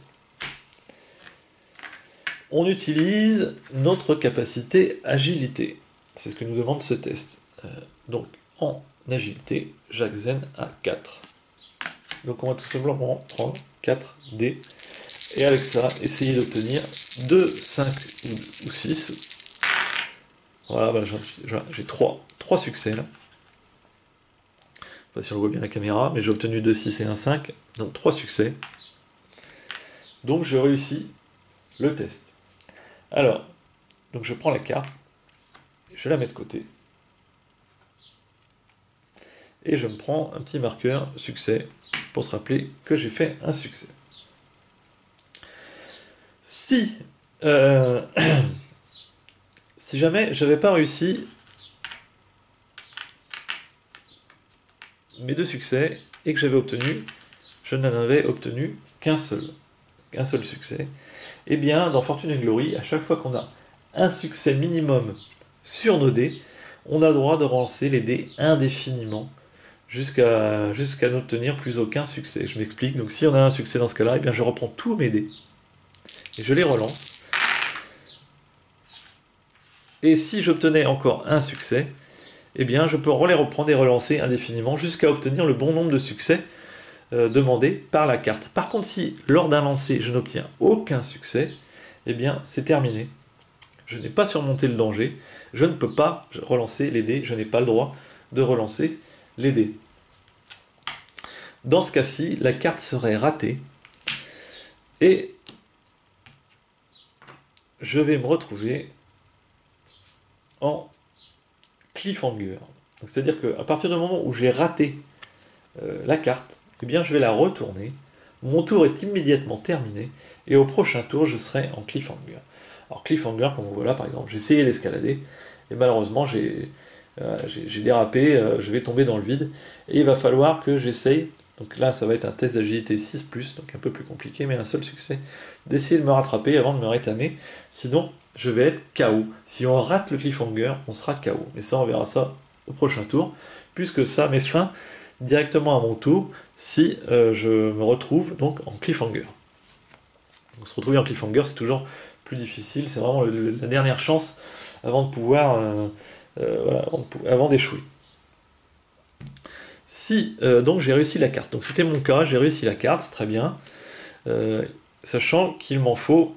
On utilise notre capacité agilité. C'est ce que nous demande ce test. Donc, en agilité, Jacques Zen a 4. Donc on va tout simplement prendre 4 dés. Et avec ça, essayer d'obtenir 2, 5 ou 6. Voilà, bah, j'ai 3 succès là. Je ne sais pas si on voit bien la caméra, mais j'ai obtenu 2, 6 et 1, 5. Donc 3 succès. Donc je réussis le test. Alors, donc je prends la carte, je la mets de côté. Et je me prends un petit marqueur succès pour se rappeler que j'ai fait un succès. Si jamais j'avais pas réussi mes 2 succès et que je n'en avais obtenu qu'un seul succès, eh bien dans Fortune et Glory, à chaque fois qu'on a un succès minimum sur nos dés, on a le droit de relancer les dés indéfiniment jusqu'à n'obtenir plus aucun succès. Je m'explique. Donc si on a un succès dans ce cas-là, eh bien je reprends tous mes dés et je les relance. Et si j'obtenais encore un succès, eh bien je peux les reprendre et relancer indéfiniment jusqu'à obtenir le bon nombre de succès demandés par la carte. Par contre, si lors d'un lancer je n'obtiens aucun succès, eh bien c'est terminé. Je n'ai pas surmonté le danger, je ne peux pas relancer les dés, je n'ai pas le droit de relancer les dés. Dans ce cas-ci, la carte serait ratée et je vais me retrouver en cliffhanger. C'est-à-dire qu'à partir du moment où j'ai raté la carte, eh bien je vais la retourner mon tour est immédiatement terminé, et au prochain tour, je serai en cliffhanger. Alors cliffhanger, comme on voit là par exemple, j'ai essayé d'escalader, et malheureusement j'ai dérapé, je vais tomber dans le vide, et il va falloir que j'essaye, donc là ça va être un test d'agilité 6+, donc un peu plus compliqué, mais un seul succès, d'essayer de me rattraper avant de me rétamer, sinon je vais être KO. Si on rate le cliffhanger, on sera KO, mais ça on verra ça au prochain tour, puisque ça met fin directement à mon tour si je me retrouve donc en cliffhanger. Donc se retrouver en cliffhanger, c'est toujours plus difficile, c'est vraiment la dernière chance avant de pouvoir voilà, avant d'échouer. Si donc j'ai réussi la carte, donc c'était mon cas, j'ai réussi la carte, c'est très bien, sachant qu'il m'en faut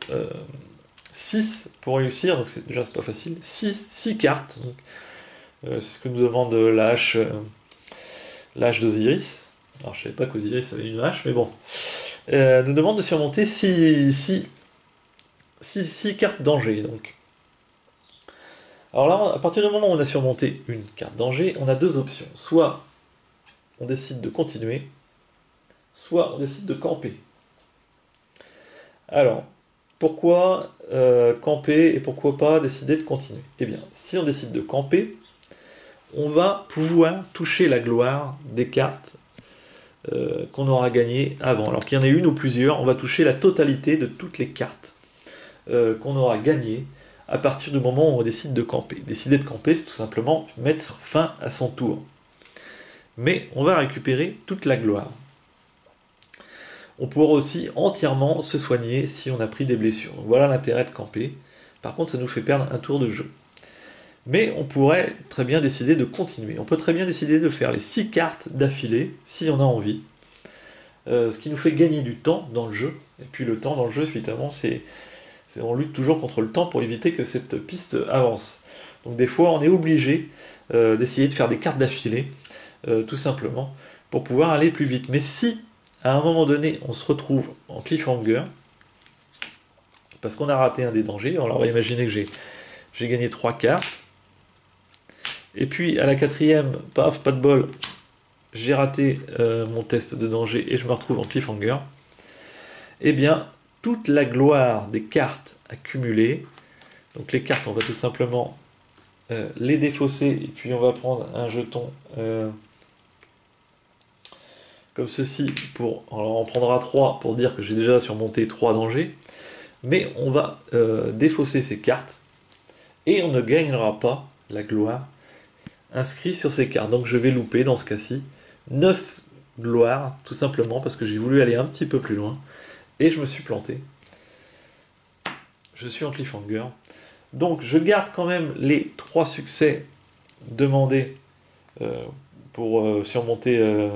6 pour réussir, donc déjà c'est pas facile, 6 cartes, c'est ce que nous demande l'âge d'Osiris. Alors je savais pas qu'Osiris avait une hache, mais bon. Nous demande de surmonter 6 cartes danger. Donc. Alors là, à partir du moment où on a surmonté une carte danger, on a deux options. Soit on décide de continuer, soit on décide de camper. Alors, pourquoi camper et pourquoi pas décider de continuer? Eh bien, si on décide de camper, on va pouvoir toucher la gloire des cartes qu'on aura gagnées avant. Alors qu'il y en ait une ou plusieurs, on va toucher la totalité de toutes les cartes qu'on aura gagnées à partir du moment où on décide de camper. Décider de camper, c'est tout simplement mettre fin à son tour. Mais on va récupérer toute la gloire. On pourra aussi entièrement se soigner si on a pris des blessures. Donc voilà l'intérêt de camper. Par contre, ça nous fait perdre un tour de jeu. Mais on pourrait très bien décider de continuer. On peut très bien décider de faire les 6 cartes d'affilée, si on a envie. Ce qui nous fait gagner du temps dans le jeu. Et puis le temps dans le jeu, évidemment, on lutte toujours contre le temps pour éviter que cette piste avance. Donc des fois, on est obligé d'essayer de faire des cartes d'affilée, tout simplement, pour pouvoir aller plus vite. Mais si, à un moment donné, on se retrouve en cliffhanger, parce qu'on a raté un des dangers, alors on va imaginer que j'ai gagné 3 cartes, et puis à la 4e, paf, pas de bol, j'ai raté mon test de danger et je me retrouve en cliffhanger, eh bien, toute la gloire des cartes accumulées, donc les cartes, on va tout simplement les défausser, et puis on va prendre un jeton comme ceci, alors on prendra 3 pour dire que j'ai déjà surmonté 3 dangers, mais on va défausser ces cartes, et on ne gagnera pas la gloire inscrite sur ces cartes. Donc je vais louper dans ce cas-ci 9 gloires, tout simplement parce que j'ai voulu aller un petit peu plus loin, et je me suis planté. Je suis en cliffhanger. Donc je garde quand même les 3 succès demandés pour surmonter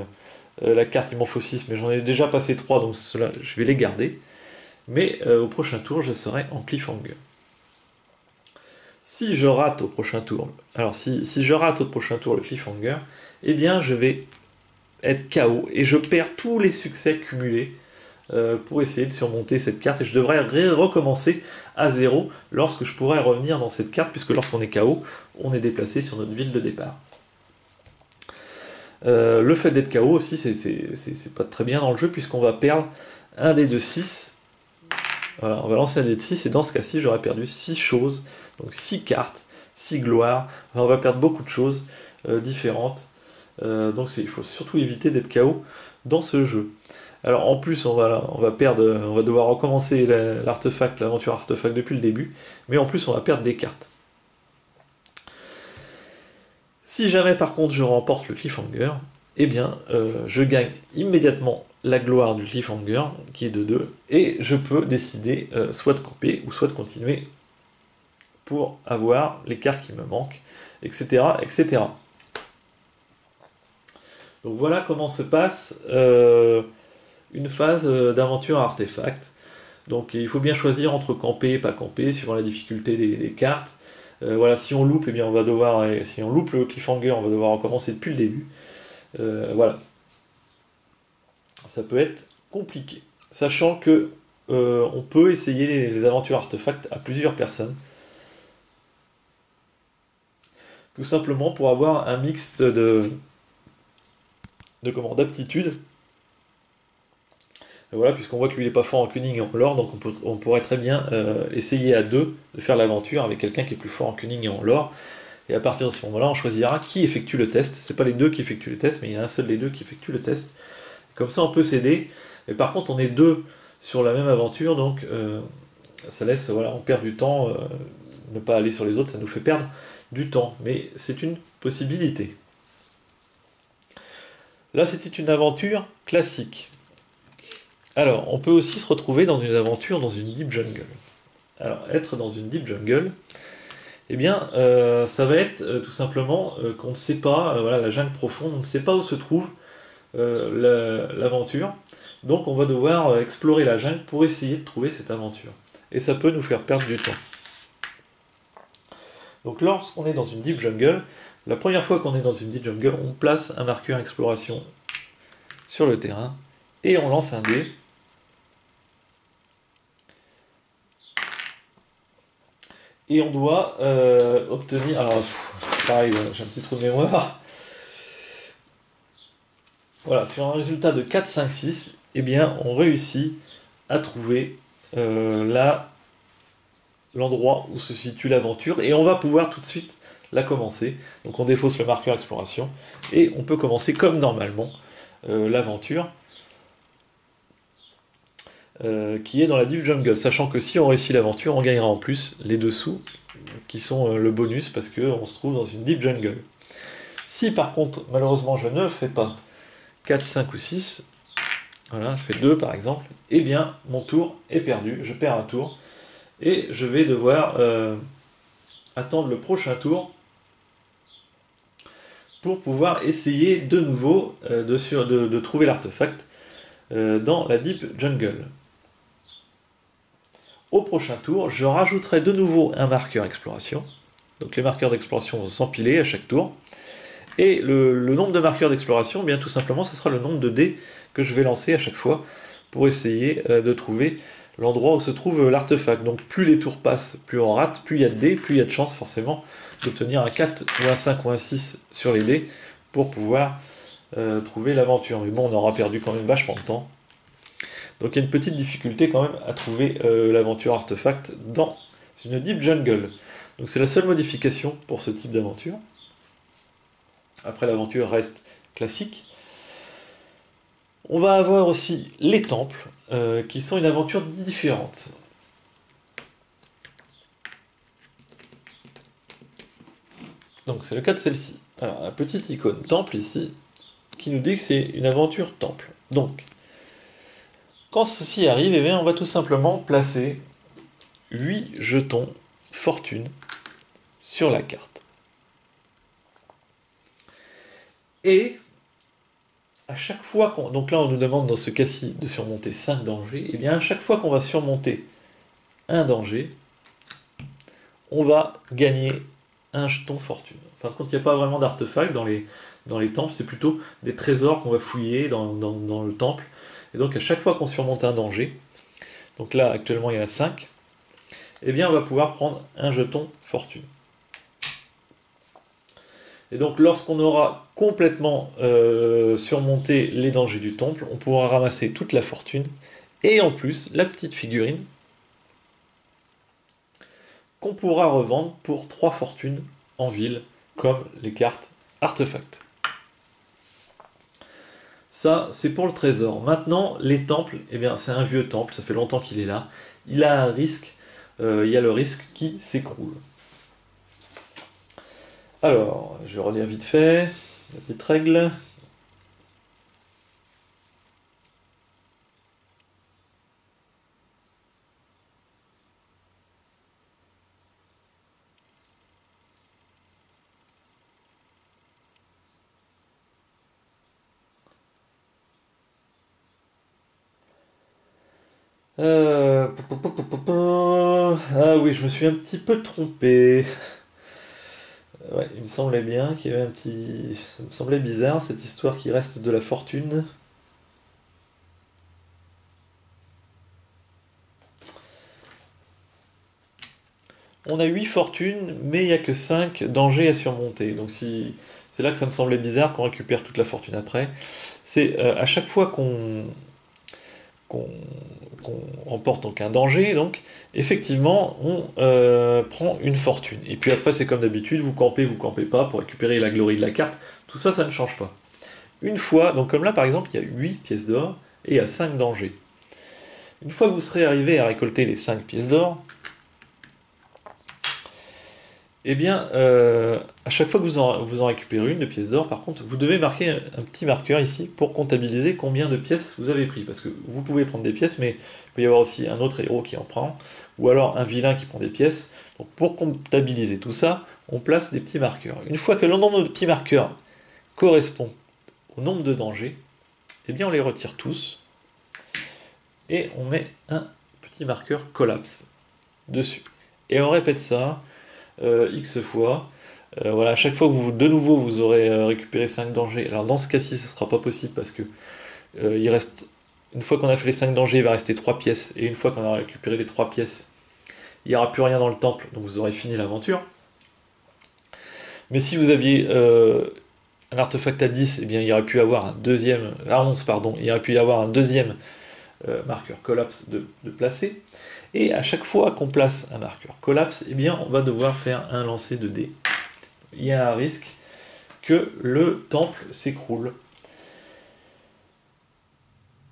la carte. Il m'en faut 6, mais j'en ai déjà passé 3, donc cela, je vais les garder. Mais au prochain tour, je serai en cliffhanger. Si je rate au prochain tour, alors si je rate au prochain tour le cliffhanger, eh bien je vais être KO et je perds tous les succès cumulés pour essayer de surmonter cette carte, et je devrais recommencer à 0 lorsque je pourrai revenir dans cette carte, puisque lorsqu'on est KO, on est déplacé sur notre ville de départ. Le fait d'être KO aussi, c'est pas très bien dans le jeu, puisqu'on va perdre un dé de 6. Voilà, on va lancer un dé de 6, et dans ce cas-ci, j'aurais perdu 6 choses, donc 6 cartes, 6 gloires. Enfin, on va perdre beaucoup de choses différentes. Donc il faut surtout éviter d'être KO dans ce jeu. Alors en plus, on va devoir recommencer l'aventure artefact depuis le début, mais en plus on va perdre des cartes. Si jamais par contre je remporte le cliffhanger, eh bien je gagne immédiatement la gloire du cliffhanger, qui est de 2, et je peux décider soit de camper ou soit de continuer pour avoir les cartes qui me manquent, etc. etc. Donc voilà comment se passe une phase d'aventure artefact. Donc il faut bien choisir entre camper et pas camper, suivant la difficulté des cartes. Voilà, si on loupe, eh bien si on loupe le cliffhanger, on va devoir recommencer depuis le début. Voilà. Ça peut être compliqué. Sachant que on peut essayer les aventures artefacts à plusieurs personnes. Tout simplement pour avoir un mix d'aptitudes Voilà, puisqu'on voit que lui il est pas fort en cunning et en lore, donc on pourrait très bien essayer à deux de faire l'aventure avec quelqu'un qui est plus fort en cunning et en lore. Et à partir de ce moment-là, on choisira qui effectue le test. C'est pas les deux qui effectuent le test, mais il y a un seul des deux qui effectue le test. Comme ça, on peut s'aider. Mais par contre, on est deux sur la même aventure, donc ça laisse, voilà, on perd du temps. Ne pas aller sur les autres, ça nous fait perdre du temps. Mais c'est une possibilité. Là, c'était une aventure classique. Alors, on peut aussi se retrouver dans une aventure dans une deep jungle. Alors, être dans une deep jungle, eh bien, ça va être tout simplement qu'on ne sait pas, voilà, la jungle profonde, on ne sait pas où se trouve l'aventure. Donc, on va devoir explorer la jungle pour essayer de trouver cette aventure. Et ça peut nous faire perdre du temps. Donc, lorsqu'on est dans une deep jungle, la première fois qu'on est dans une deep jungle, on place un marqueur exploration sur le terrain et on lance un dé. Et on doit obtenir... Alors, pareil, j'ai un petit trou de mémoire. Voilà, sur un résultat de 4, 5, 6, eh bien, on réussit à trouver l'endroit où se situe l'aventure. Et on va pouvoir tout de suite la commencer. Donc on défausse le marqueur exploration. Et on peut commencer comme normalement l'aventure. Qui est dans la Deep Jungle, sachant que si on réussit l'aventure, on gagnera en plus les dessous, qui sont le bonus, parce qu'on se trouve dans une Deep Jungle. Si par contre, malheureusement, je ne fais pas 4, 5 ou 6, voilà, je fais 2 par exemple, eh bien, mon tour est perdu, je perds un tour, et je vais devoir attendre le prochain tour pour pouvoir essayer de nouveau de trouver l'artefact dans la Deep Jungle. Au prochain tour, je rajouterai de nouveau un marqueur exploration. Donc les marqueurs d'exploration vont s'empiler à chaque tour. Et le nombre de marqueurs d'exploration, eh bien tout simplement, ce sera le nombre de dés que je vais lancer à chaque fois pour essayer de trouver l'endroit où se trouve l'artefact. Donc plus les tours passent, plus on rate, plus il y a de dés, plus il y a de chances forcément d'obtenir un 4 ou un 5 ou un 6 sur les dés pour pouvoir trouver l'aventure. Mais bon, on aura perdu quand même vachement de temps. Donc il y a une petite difficulté quand même à trouver l'aventure artefact dans une Deep Jungle. Donc c'est la seule modification pour ce type d'aventure. Après, l'aventure reste classique. On va avoir aussi les temples, qui sont une aventure différente. Donc c'est le cas de celle-ci. Alors, la petite icône temple ici, qui nous dit que c'est une aventure temple. Donc, quand ceci arrive, eh bien, on va tout simplement placer 8 jetons fortune sur la carte. Et à chaque fois qu'on... Donc là, on nous demande dans ce cas-ci de surmonter 5 dangers. Et bien, à chaque fois qu'on va surmonter un danger, on va gagner un jeton fortune. Enfin, quand il n'y a pas vraiment d'artefacts dans les temples, c'est plutôt des trésors qu'on va fouiller dans le temple. Et donc, à chaque fois qu'on surmonte un danger, donc là, actuellement, il y en a 5, eh bien, on va pouvoir prendre un jeton fortune. Et donc, lorsqu'on aura complètement surmonté les dangers du temple, on pourra ramasser toute la fortune, et en plus, la petite figurine, qu'on pourra revendre pour 3 fortunes en ville, comme les cartes artefacts. Ça, c'est pour le trésor. Maintenant, les temples, eh bien, c'est un vieux temple, ça fait longtemps qu'il est là. Il a un risque, il y a le risque qui s'écroule. Alors, je vais relire vite fait, la petite règle. Ah oui, je me suis un petit peu trompé. Ouais, il me semblait bien qu'il y avait un petit... Ça me semblait bizarre, cette histoire qui reste de la fortune. On a 8 fortunes, mais il n'y a que 5 dangers à surmonter. Donc si... c'est là que ça me semblait bizarre qu'on récupère toute la fortune après. C'est à chaque fois qu'on qu'on remporte donc un danger, donc effectivement on prend une fortune. Et puis après c'est comme d'habitude, vous campez pas pour récupérer la glorie de la carte, tout ça, ça ne change pas. Une fois, donc comme là par exemple, il y a 8 pièces d'or et il y a 5 dangers. Une fois que vous serez arrivé à récolter les 5 pièces d'or, eh bien, à chaque fois que vous en récupérez une de pièces d'or, par contre, vous devez marquer un petit marqueur ici pour comptabiliser combien de pièces vous avez pris. Parce que vous pouvez prendre des pièces, mais il peut y avoir aussi un autre héros qui en prend, ou alors un vilain qui prend des pièces. Donc pour comptabiliser tout ça, on place des petits marqueurs. Une fois que le nombre de petits marqueurs correspond au nombre de dangers, eh bien on les retire tous, et on met un petit marqueur collapse dessus. Et on répète ça X fois. Voilà, à chaque fois que de nouveau vous aurez récupéré 5 dangers, alors dans ce cas-ci, ce ne sera pas possible parce que il reste, une fois qu'on a fait les 5 dangers, il va rester 3 pièces, et une fois qu'on a récupéré les 3 pièces, il n'y aura plus rien dans le temple, donc vous aurez fini l'aventure. Mais si vous aviez un artefact à 10, eh bien, il y aurait pu avoir un deuxième, à 11, pardon, il y aurait pu y avoir un deuxième marqueur collapse de placer. Et à chaque fois qu'on place un marqueur collapse, eh bien, on va devoir faire un lancer de dés. Il y a un risque que le temple s'écroule.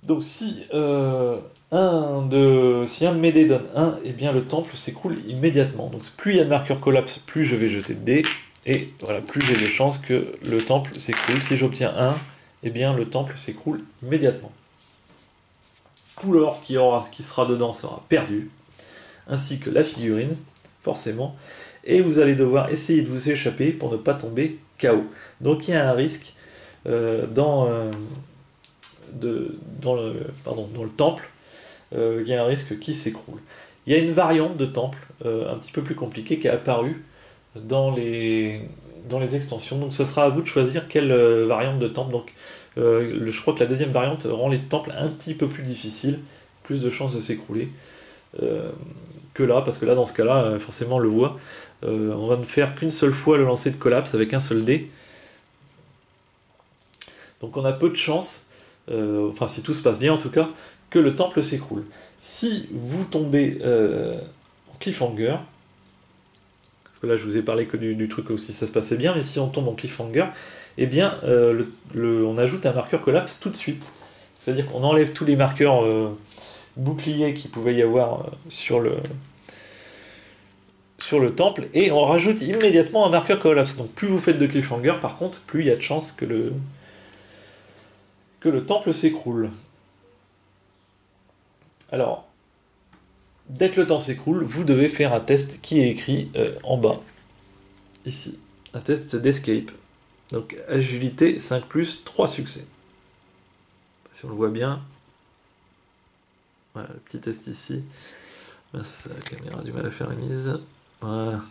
Donc si un de mes dés donne 1, eh bien le temple s'écroule immédiatement. Donc plus il y a de marqueurs collapse, plus je vais jeter de dés, et voilà, plus j'ai de chances que le temple s'écroule. Si j'obtiens 1, eh bien le temple s'écroule immédiatement. Tout l'or qui sera dedans sera perdu, ainsi que la figurine, forcément, et vous allez devoir essayer de vous échapper pour ne pas tomber KO. Donc il y a un risque dans le temple, il y a un risque qui s'écroule. Il y a une variante de temple un petit peu plus compliquée qui est apparue dans les extensions, donc ce sera à vous de choisir quelle variante de temple. Donc je crois que la deuxième variante rend les temples un petit peu plus difficiles, plus de chances de s'écrouler que là, parce que là dans ce cas là forcément on le voit, on va ne faire qu'une seule fois le lancer de collapse avec un seul dé, donc on a peu de chances, enfin si tout se passe bien en tout cas, que le temple s'écroule. Si vous tombez en cliffhanger, parce que là je vous ai parlé que du truc aussi ça se passait bien, mais si on tombe en cliffhanger, eh bien on ajoute un marqueur collapse tout de suite. C'est-à-dire qu'on enlève tous les marqueurs boucliers qu'il pouvait y avoir sur le temple, et on rajoute immédiatement un marqueur collapse. Donc plus vous faites de cliffhanger, par contre, plus il y a de chances que le temple s'écroule. Alors, dès que le temple s'écroule, vous devez faire un test qui est écrit en bas, ici. Un test d'escape. Donc agilité 5+, 3 succès. Si on le voit bien. Voilà, le petit test ici. Mince, la caméra a du mal à faire la mise. Voilà.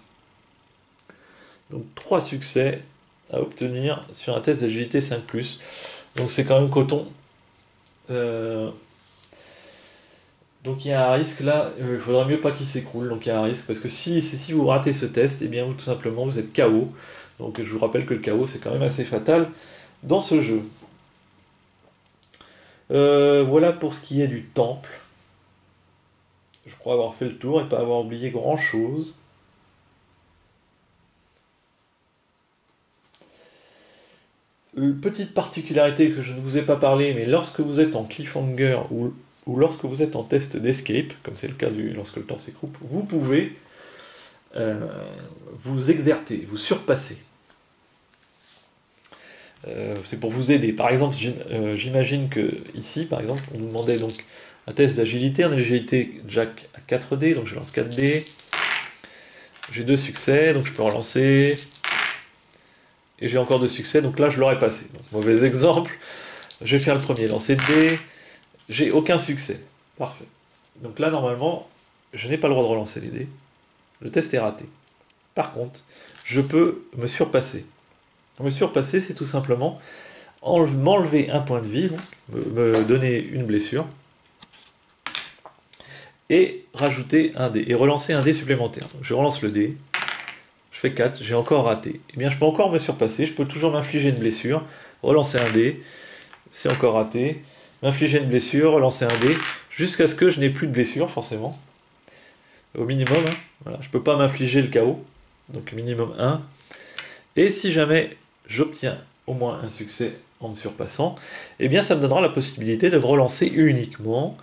Donc 3 succès à obtenir sur un test d'agilité 5+. Donc c'est quand même coton. Donc il y a un risque là, il faudrait mieux pas qu'il s'écroule, donc il y a un risque, parce que si vous ratez ce test, et bien tout simplement vous êtes KO. Donc je vous rappelle que le KO c'est quand même assez fatal dans ce jeu. Voilà pour ce qui est du temple. Je crois avoir fait le tour et pas avoir oublié grand chose. Petite particularité que je ne vous ai pas parlé, mais lorsque vous êtes en cliffhanger ou lorsque vous êtes en test d'escape, comme c'est le cas lorsque le temps s'écroule, vous pouvez vous exercer, vous surpasser. C'est pour vous aider. Par exemple, j'imagine que ici, par exemple, on nous demandait donc un test d'agilité. En agilité, Jack à 4D, donc je lance 4D. J'ai 2 succès, donc je peux relancer. Et j'ai encore 2 succès, donc là je l'aurais passé. Donc, mauvais exemple. Je vais faire le premier lancer de dés. J'ai aucun succès. Parfait. Donc là, normalement, je n'ai pas le droit de relancer les dés. Le test est raté. Par contre, je peux me surpasser. Me surpasser, c'est tout simplement m'enlever un point de vie, donc, me donner une blessure, et rajouter un dé, et relancer un dé supplémentaire. Donc je relance le dé, je fais 4, j'ai encore raté. Eh bien, je peux encore me surpasser, je peux toujours m'infliger une blessure, relancer un dé, c'est encore raté, m'infliger une blessure, relancer un dé, jusqu'à ce que je n'ai plus de blessure, forcément. Au minimum, hein. Voilà, je ne peux pas m'infliger le KO, donc minimum 1. Et si jamais j'obtiens au moins un succès en me surpassant, eh bien ça me donnera la possibilité de relancer uniquement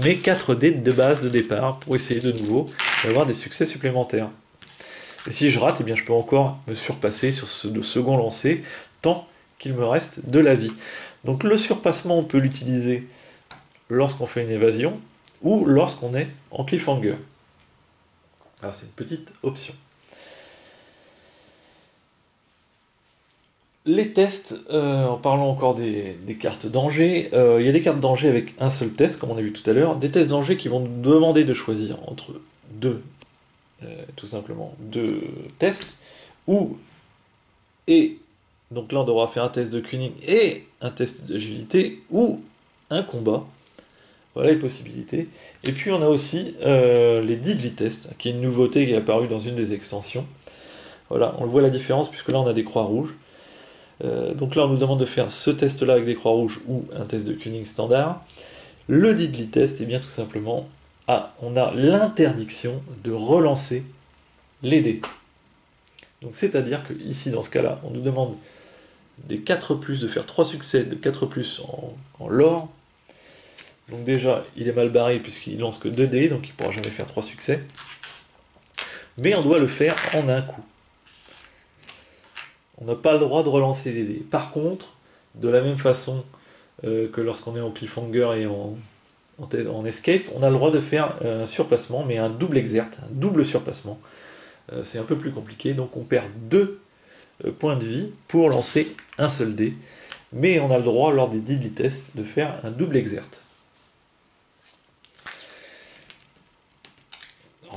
mes 4 dés de base de départ pour essayer de nouveau d'avoir des succès supplémentaires. Et si je rate, eh bien je peux encore me surpasser sur ce second lancer tant qu'il me reste de la vie. Donc le surpassement, on peut l'utiliser lorsqu'on fait une évasion ou lorsqu'on est en cliffhanger. Alors c'est une petite option. Les tests, en parlant encore des cartes danger, il y a des cartes danger avec un seul test, comme on a vu tout à l'heure, des tests danger qui vont nous demander de choisir entre tout simplement, deux tests, donc là on devra faire un test de cunning et un test d'agilité, ou un combat. Voilà les possibilités. Et puis on a aussi les Deadly tests, qui est une nouveauté qui est apparue dans une des extensions. Voilà, on voit la différence, puisque là on a des croix rouges. Donc là on nous demande de faire ce test là avec des croix rouges ou un test de cunning standard. Le Deadly test, et bien tout simplement, on a l'interdiction de relancer les dés. Donc c'est-à-dire que ici dans ce cas là on nous demande des 4+, de faire 3 succès de 4+, en lore. Donc déjà il est mal barré puisqu'il lance que 2 dés, donc il ne pourra jamais faire 3 succès. Mais on doit le faire en un coup. On n'a pas le droit de relancer les dés. Par contre, de la même façon que lorsqu'on est en cliffhanger et en escape, on a le droit de faire un surpassement, mais un double exert, un double surpassement. C'est un peu plus compliqué, donc on perd 2 points de vie pour lancer un seul dé. Mais on a le droit, lors des Deadly tests, de faire un double exert.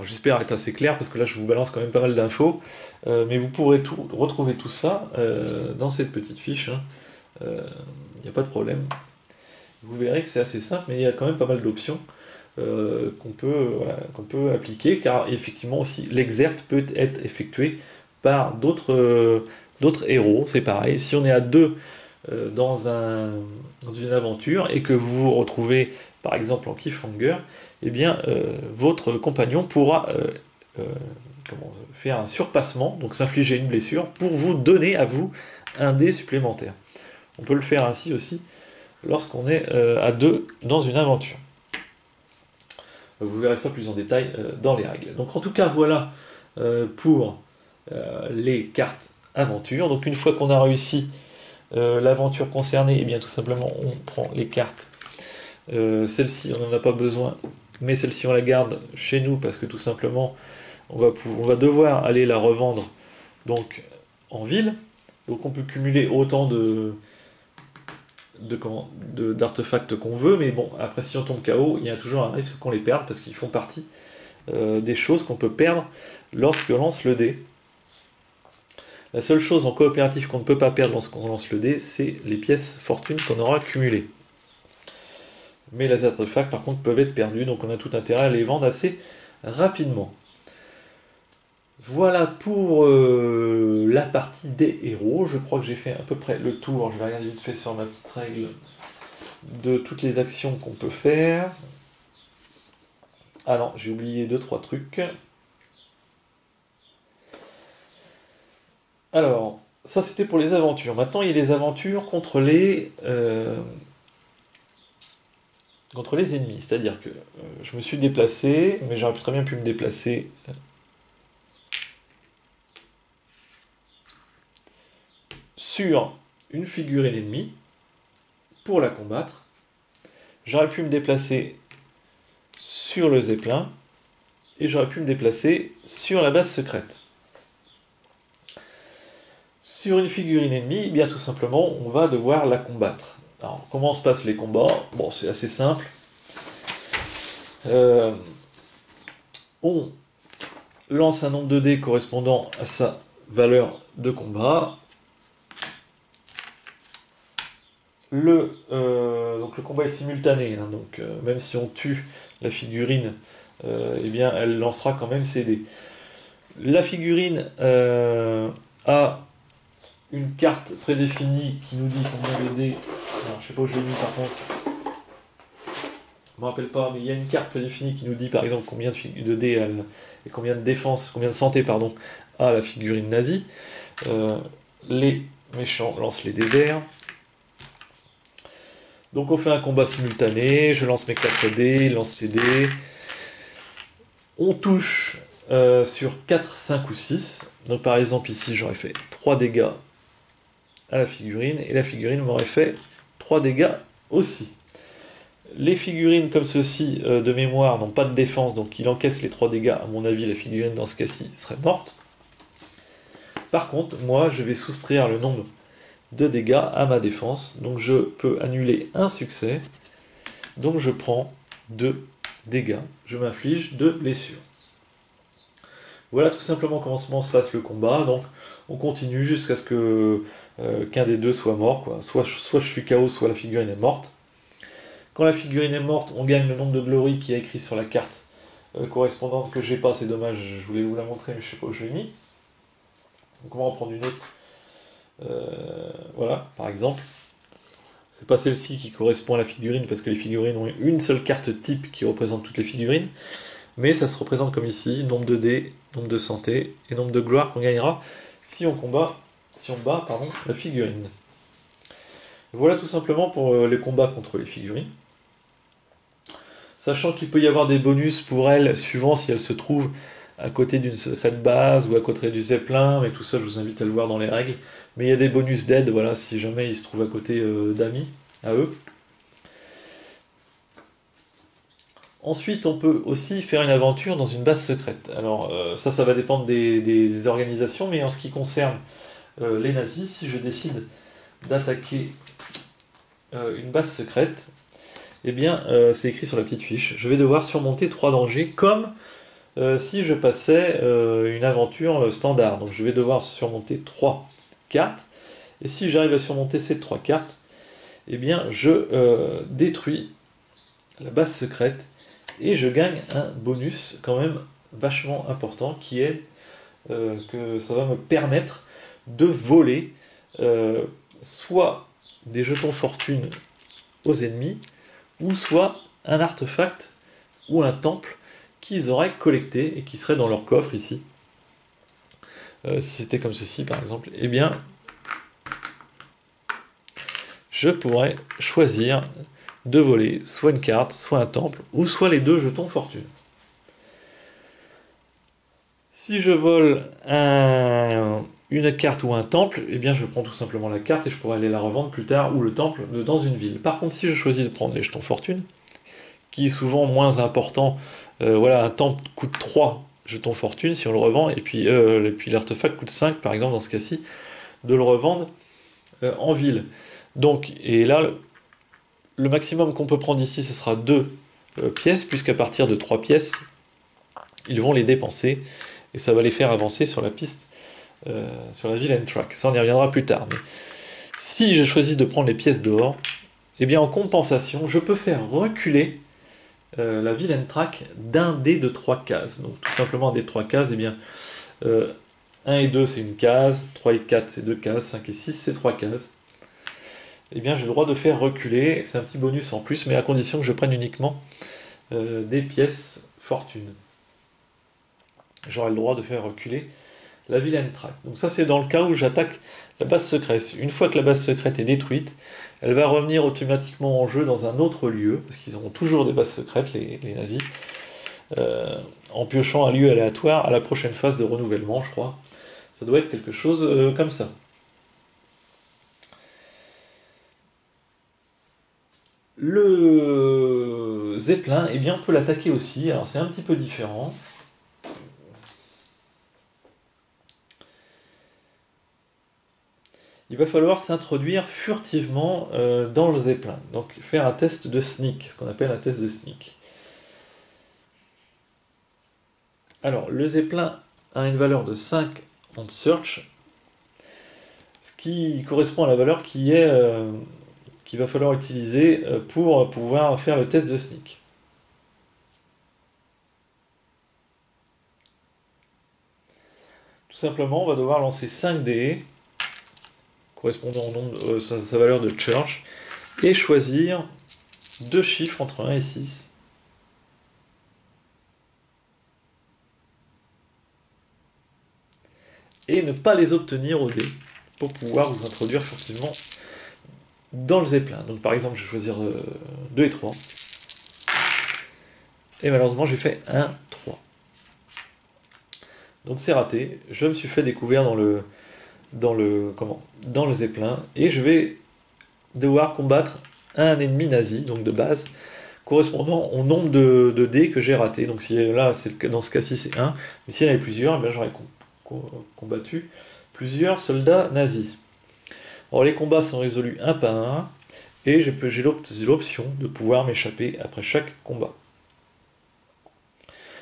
J'espère être assez clair, parce que là je vous balance quand même pas mal d'infos, mais vous pourrez retrouver tout ça dans cette petite fiche, hein. Il n'y a pas de problème. Vous verrez que c'est assez simple, mais il y a quand même pas mal d'options qu'on peut appliquer, car effectivement aussi l'exert peut être effectué par d'autres héros. C'est pareil, si on est à 2 dans une aventure et que vous vous retrouvez par exemple en cliffhanger, eh bien votre compagnon pourra faire un surpassement, donc s'infliger une blessure pour vous donner à vous un dé supplémentaire. On peut le faire ainsi aussi lorsqu'on est à 2 dans une aventure. Vous verrez ça plus en détail dans les règles. Donc en tout cas voilà pour les cartes aventure. Donc une fois qu'on a réussi l'aventure concernée, et bien tout simplement on prend les cartes. Celle-ci on n'en a pas besoin, mais celle-ci on la garde chez nous parce que tout simplement on va devoir aller la revendre donc en ville. Donc on peut cumuler autant d'artefacts qu'on veut, mais bon, après si on tombe KO, il y a toujours un risque qu'on les perde parce qu'ils font partie des choses qu'on peut perdre lorsqu'on lance le dé. La seule chose en coopératif qu'on ne peut pas perdre lorsqu'on lance le dé, c'est les pièces fortune qu'on aura cumulées. Mais les artefacts par contre peuvent être perdus, donc on a tout intérêt à les vendre assez rapidement. Voilà pour la partie des héros. Je crois que j'ai fait à peu près le tour. Je vais regarder vite fait sur ma petite règle de toutes les actions qu'on peut faire. Ah non, j'ai oublié 2-3 trucs. Alors, ça c'était pour les aventures. Maintenant, il y a les aventures contre les ennemis. C'est-à-dire que je me suis déplacé, mais j'aurais très bien pu me déplacer sur une figurine ennemie pour la combattre. J'aurais pu me déplacer sur le zeppelin et j'aurais pu me déplacer sur la base secrète. Sur une figurine ennemie, eh bien tout simplement, on va devoir la combattre. Alors, comment se passent les combats? Bon, c'est assez simple. On lance un nombre de dés correspondant à sa valeur de combat. Donc le combat est simultané, hein, donc même si on tue la figurine, eh bien elle lancera quand même ses dés. La figurine a une carte prédéfinie qui nous dit combien de dés. Alors, je sais pas où je l'ai mis par contre. je me rappelle pas, mais il y a une carte prédéfinie qui nous dit par exemple combien de dés et combien de défense, combien de santé pardon, a la figurine nazie. Les méchants lancent les dés verts. Donc on fait un combat simultané, je lance mes 4 dés, il lance ses dés. On touche sur 4, 5 ou 6. Donc par exemple ici j'aurais fait 3 dégâts à la figurine, et la figurine m'aurait fait 3 dégâts aussi. Les figurines comme ceci, de mémoire, n'ont pas de défense, donc il encaisse les 3 dégâts. À mon avis, la figurine dans ce cas-ci serait morte. Par contre, moi, je vais soustraire le nombre de dégâts à ma défense, donc je peux annuler un succès, donc je prends 2 dégâts, je m'inflige 2 blessures. Voilà tout simplement comment se passe le combat, donc on continue jusqu'à ce que qu'un des deux soit mort, quoi. Soit je suis KO, soit la figurine est morte. Quand la figurine est morte, on gagne le nombre de glory qui est écrit sur la carte correspondante que j'ai pas, c'est dommage, je voulais vous la montrer mais je sais pas où je l'ai mis. Donc on va en prendre une autre. Voilà, par exemple. C'est pas celle-ci qui correspond à la figurine parce que les figurines ont une seule carte type qui représente toutes les figurines. Mais ça se représente comme ici, nombre de dés, nombre de santé et nombre de gloire qu'on gagnera si on bat la figurine. Voilà tout simplement pour les combats contre les figurines. Sachant qu'il peut y avoir des bonus pour elles, suivant si elles se trouvent à côté d'une secrète base ou à côté du zeppelin, mais tout ça je vous invite à le voir dans les règles. Mais il y a des bonus d'aide, voilà, si jamais ils se trouvent à côté d'amis, à eux. Ensuite, on peut aussi faire une aventure dans une base secrète. Alors ça va dépendre des organisations, mais en ce qui concerne les nazis, si je décide d'attaquer une base secrète, eh bien c'est écrit sur la petite fiche, je vais devoir surmonter 3 dangers, comme si je passais une aventure standard. Donc je vais devoir surmonter 3 cartes, et si j'arrive à surmonter ces 3 cartes, eh bien je détruis la base secrète, et je gagne un bonus quand même vachement important qui est que ça va me permettre de voler soit des jetons fortune aux ennemis, ou soit un artefact ou un temple qu'ils auraient collecté et qui serait dans leur coffre ici. Si c'était comme ceci par exemple, eh bien je pourrais choisir de voler soit une carte, soit un temple, ou soit les 2 jetons fortune. Si je vole une carte ou un temple, eh bien je prends tout simplement la carte et je pourrais aller la revendre plus tard, ou le temple, dans une ville. Par contre, si je choisis de prendre les jetons fortune, qui est souvent moins important, voilà, un temple coûte 3 jetons fortune si on le revend, et puis l'artefact coûte 5, par exemple dans ce cas-ci, de le revendre en ville. Donc, et là, le maximum qu'on peut prendre ici, ce sera 2 pièces, puisqu'à partir de 3 pièces, ils vont les dépenser, et ça va les faire avancer sur la piste, sur la villain track. Ça, on y reviendra plus tard. Mais si je choisis de prendre les pièces dehors, eh bien en compensation, je peux faire reculer la villain track d'un dé de 3 cases. Donc tout simplement un dé de 3 cases, eh bien 1 et 2 c'est une case, 3 et 4 c'est 2 cases, 5 et 6 c'est 3 cases. Eh bien j'ai le droit de faire reculer, c'est un petit bonus en plus, mais à condition que je prenne uniquement des pièces fortune. J'aurai le droit de faire reculer la villain track. Donc ça c'est dans le cas où j'attaque la base secrète. Une fois que la base secrète est détruite, elle va revenir automatiquement en jeu dans un autre lieu, parce qu'ils auront toujours des bases secrètes, les nazis, en piochant un lieu aléatoire à la prochaine phase de renouvellement, je crois. Ça doit être quelque chose comme ça. Le zeppelin, eh bien, on peut l'attaquer aussi. Alors c'est un petit peu différent. Il va falloir s'introduire furtivement dans le zeppelin. Donc faire un test de sneak, ce qu'on appelle un test de sneak. Alors le zeppelin a une valeur de 5 en search, ce qui correspond à la valeur qu'il va falloir utiliser pour pouvoir faire le test de sneak. Tout simplement, on va devoir lancer 5 dés correspondant au nombre, sa valeur de church, et choisir 2 chiffres entre 1 et 6. et ne pas les obtenir au dé, pour pouvoir vous introduire furtivement dans le zeppelin. Donc par exemple, je vais choisir 2 et 3. Et malheureusement, j'ai fait 1, 3. Donc c'est raté. Je me suis fait découvrir dans le zeppelin. Et je vais devoir combattre un ennemi nazi, donc de base, correspondant au nombre de dés que j'ai raté. Donc si là, dans ce cas-ci, c'est 1. Mais s'il y en avait plusieurs, eh j'aurais combattu plusieurs soldats nazis. Alors les combats sont résolus un par un. Et j'ai l'option de pouvoir m'échapper après chaque combat.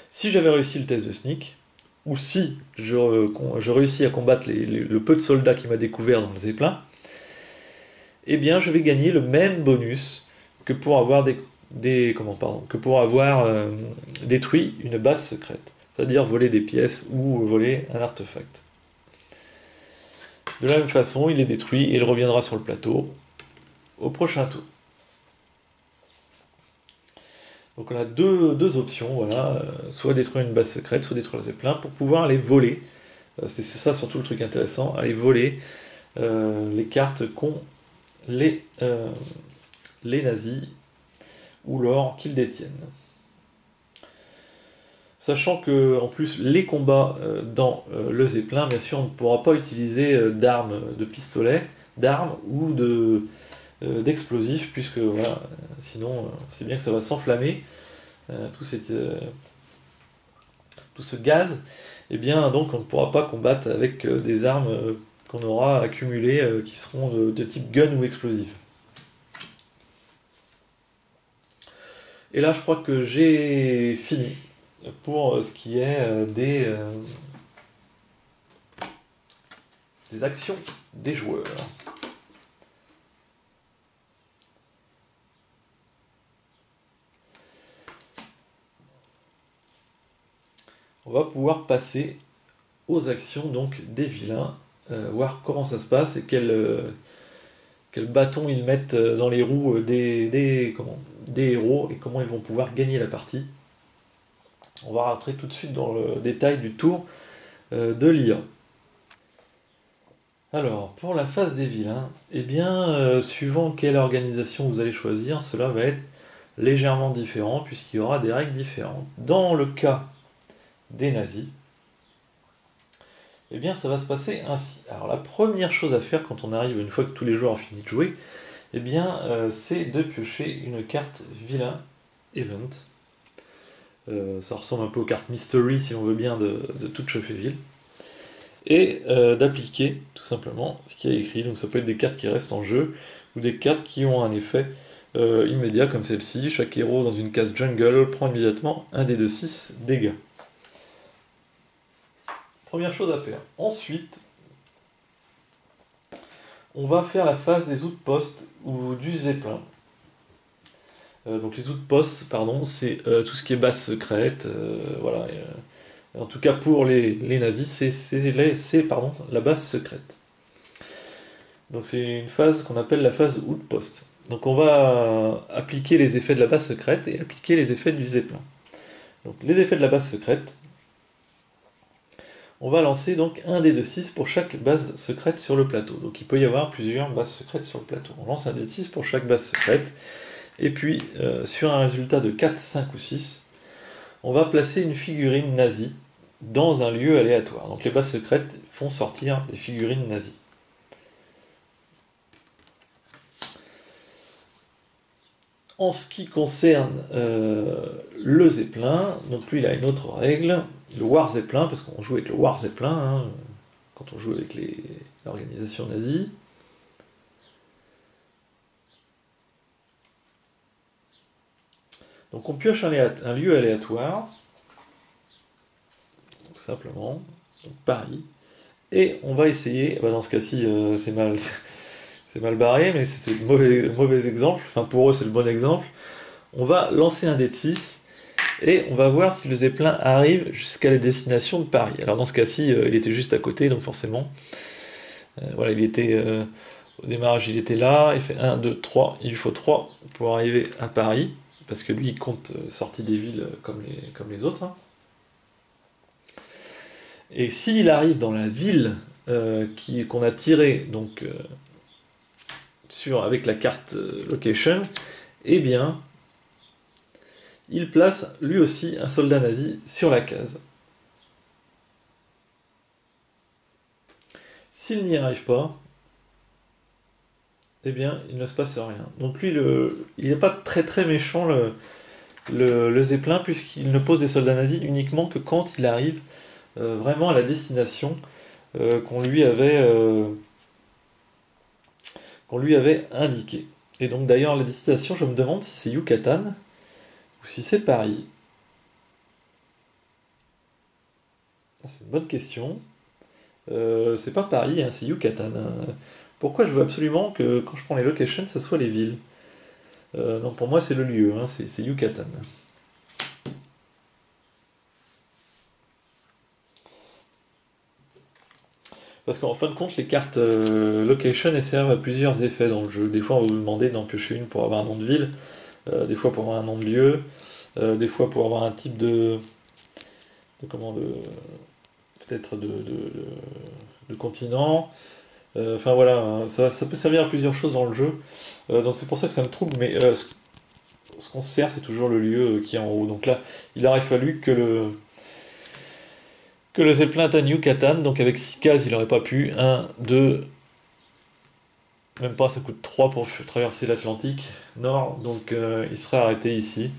Si j'avais réussi le test de sneak, ou si je réussis à combattre le peu de soldats qui m'a découvert dans le zeppelin, eh bien je vais gagner le même bonus que pour avoir détruit une base secrète, c'est-à-dire voler des pièces ou voler un artefact. De la même façon, il est détruit et il reviendra sur le plateau au prochain tour. Donc on a deux options, voilà, soit détruire une base secrète, soit détruire le zeppelin, pour pouvoir aller voler. C'est ça surtout le truc intéressant, aller voler les cartes qu'ont les nazis ou l'or qu'ils détiennent. Sachant que en plus les combats dans le zeppelin, bien sûr, on ne pourra pas utiliser d'armes, de pistolets, d'armes ou d'explosifs, puisque voilà, sinon c'est bien que ça va s'enflammer, tout ce gaz, et bien donc on ne pourra pas combattre avec des armes qu'on aura accumulées qui seront de type gun ou explosif. Et là je crois que j'ai fini pour ce qui est des actions des joueurs. On va pouvoir passer aux actions donc des vilains, voir comment ça se passe et quel bâton ils mettent dans les roues des héros et comment ils vont pouvoir gagner la partie. On va rentrer tout de suite dans le détail du tour de l'IA. Alors, pour la phase des vilains, eh bien, suivant quelle organisation vous allez choisir, cela va être légèrement différent puisqu'il y aura des règles différentes. Dans le cas des nazis, eh bien ça va se passer ainsi. Alors la première chose à faire quand on arrive, une fois que tous les joueurs ont fini de jouer, eh bien c'est de piocher une carte vilain event. Ça ressemble un peu aux cartes mystery si on veut bien de toute Cheféville. Et d'appliquer tout simplement ce qui est écrit. Donc ça peut être des cartes qui restent en jeu ou des cartes qui ont un effet immédiat comme celle-ci. Chaque héros dans une case jungle prend immédiatement un des 2-6 dégâts. Première chose à faire. Ensuite, on va faire la phase des outposts ou du zeppelin. Donc les outposts, pardon, c'est tout ce qui est base secrète. Voilà. En tout cas pour les nazis, c'est la base secrète. Donc c'est une phase qu'on appelle la phase outpost. Donc on va appliquer les effets de la base secrète et appliquer les effets du zeppelin. Donc les effets de la base secrète, on va lancer donc un dé de 6 pour chaque base secrète sur le plateau. Donc il peut y avoir plusieurs bases secrètes sur le plateau. On lance un dé de 6 pour chaque base secrète. Et puis sur un résultat de 4, 5 ou 6, on va placer une figurine nazie dans un lieu aléatoire. Donc les bases secrètes font sortir des figurines nazies. En ce qui concerne le zeppelin, donc lui il a une autre règle, le War Zeppelin, parce qu'on joue avec le War Zeppelin, hein, quand on joue avec l'organisation nazie. Donc on pioche un lieu aléatoire, tout simplement, donc Paris, et on va essayer, dans ce cas-ci c'est mal barré, mais c'était mauvais exemple, enfin pour eux c'est le bon exemple. On va lancer un dé de 6 et on va voir si le zeppelin arrive jusqu'à la destination de Paris. Alors dans ce cas-ci, il était juste à côté, donc forcément, voilà, il était au démarrage, il était là, il fait 1, 2, 3, il lui faut 3 pour arriver à Paris, parce que lui il compte sortie des villes comme les autres. Hein. Et s'il arrive dans la ville qu'on a tirée donc, avec la carte location, eh bien, il place lui aussi un soldat nazi sur la case. S'il n'y arrive pas, eh bien, il ne se passe rien. Donc lui, il n'est pas très très méchant, le Zeppelin, puisqu'il ne pose des soldats nazis uniquement que quand il arrive vraiment à la destination qu'on lui avait indiquée. Et donc d'ailleurs, la destination, je me demande si c'est Yucatan ou si c'est Paris. C'est une bonne question. C'est pas Paris, hein, c'est Yucatan. Pourquoi je veux absolument que quand je prends les locations, ce soit les villes? Non, pour moi, c'est le lieu, hein, c'est Yucatan. Parce qu'en fin de compte, les cartes location elles servent à plusieurs effets dans le jeu. Des fois, on va vous demander d'en piocher une pour avoir un nom de ville, des fois pour avoir un nom de lieu, des fois pour avoir un type peut-être de continent. Enfin voilà, hein, ça peut servir à plusieurs choses dans le jeu. Donc c'est pour ça que ça me trouble, mais ce qu'on se sert, c'est toujours le lieu qui est en haut. Donc là, il aurait fallu que le Zeppelin atteigne Yucatan, donc avec 6 cases, il n'aurait pas pu. 1, 2, même pas, ça coûte 3 pour traverser l'Atlantique Nord, donc il serait arrêté ici,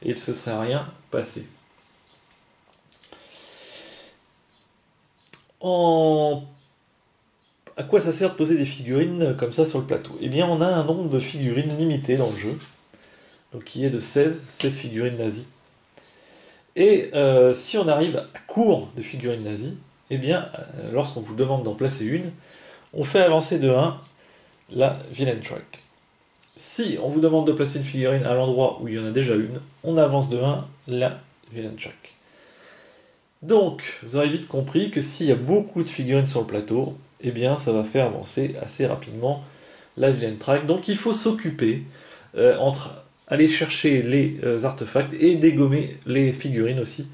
et il ne se serait rien passé. À quoi ça sert de poser des figurines comme ça sur le plateau? Eh bien, on a un nombre de figurines limité dans le jeu, donc qui est de 16 figurines nazies. Et si on arrive à court de figurines nazies, eh bien, lorsqu'on vous demande d'en placer une, on fait avancer de 1 la villain track. Si on vous demande de placer une figurine à l'endroit où il y en a déjà une, on avance de 1 la villain track. Donc, vous aurez vite compris que s'il y a beaucoup de figurines sur le plateau, eh bien, ça va faire avancer assez rapidement la villain track. Donc, il faut s'occuper entre aller chercher les artefacts et dégommer les figurines aussi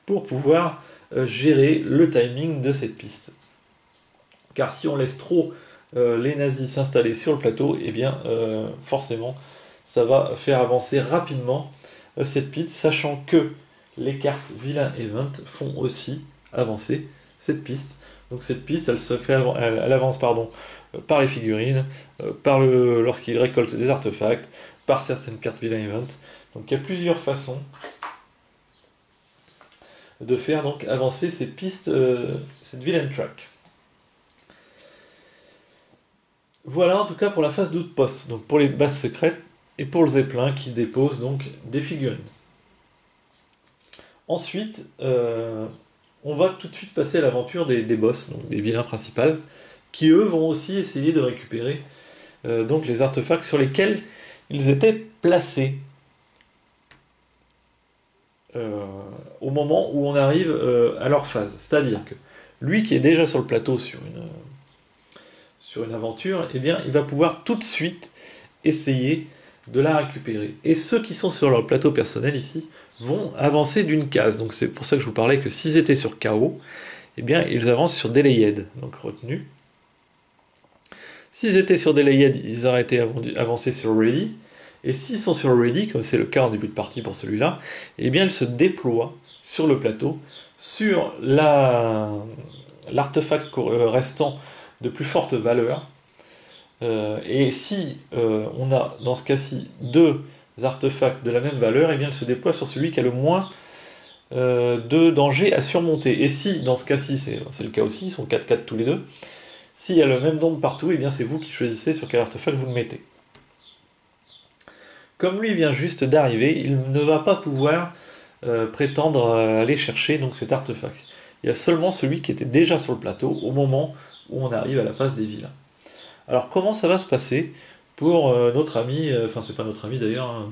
pour pouvoir gérer le timing de cette piste. Car si on laisse trop les nazis s'installer sur le plateau, eh bien forcément ça va faire avancer rapidement cette piste, sachant que les cartes Villain Event font aussi avancer cette piste. Donc cette piste, elle avance par les figurines, lorsqu'il récolte des artefacts, par certaines cartes Villain Event. Donc il y a plusieurs façons de faire donc avancer cette piste, cette Villain Track. Voilà en tout cas pour la phase d'outpost, donc pour les bases secrètes et pour le Zeppelin qui dépose donc des figurines. Ensuite, on va tout de suite passer à l'aventure des boss, donc des vilains principaux, qui eux vont aussi essayer de récupérer donc les artefacts sur lesquels ils étaient placés au moment où on arrive à leur phase. C'est-à-dire que lui qui est déjà sur le plateau sur une aventure, eh bien, il va pouvoir tout de suite essayer de la récupérer. Et ceux qui sont sur leur plateau personnel ici vont avancer d'une case. Donc c'est pour ça que je vous parlais que s'ils étaient sur KO, eh bien, ils avancent sur Delayed, donc retenu. S'ils étaient sur Delayed, ils auraient été avancés sur Ready. Et s'ils sont sur Ready, comme c'est le cas en début de partie pour celui-là, eh bien, ils se déploient sur le plateau, sur l'artefact restant de plus forte valeur. Et si on a dans ce cas-ci deux artefacts de la même valeur, eh bien, elle se déploie sur celui qui a le moins de danger à surmonter. Et si dans ce cas-ci, c'est le cas aussi, ils sont 4-4 tous les deux, s'il y a le même nombre partout, eh bien c'est vous qui choisissez sur quel artefact vous le mettez. Comme lui vient juste d'arriver, il ne va pas pouvoir prétendre aller chercher donc, cet artefact. Il y a seulement celui qui était déjà sur le plateau au moment où on arrive à la phase des vilains. Alors comment ça va se passer pour notre ami, enfin c'est pas notre ami d'ailleurs, hein,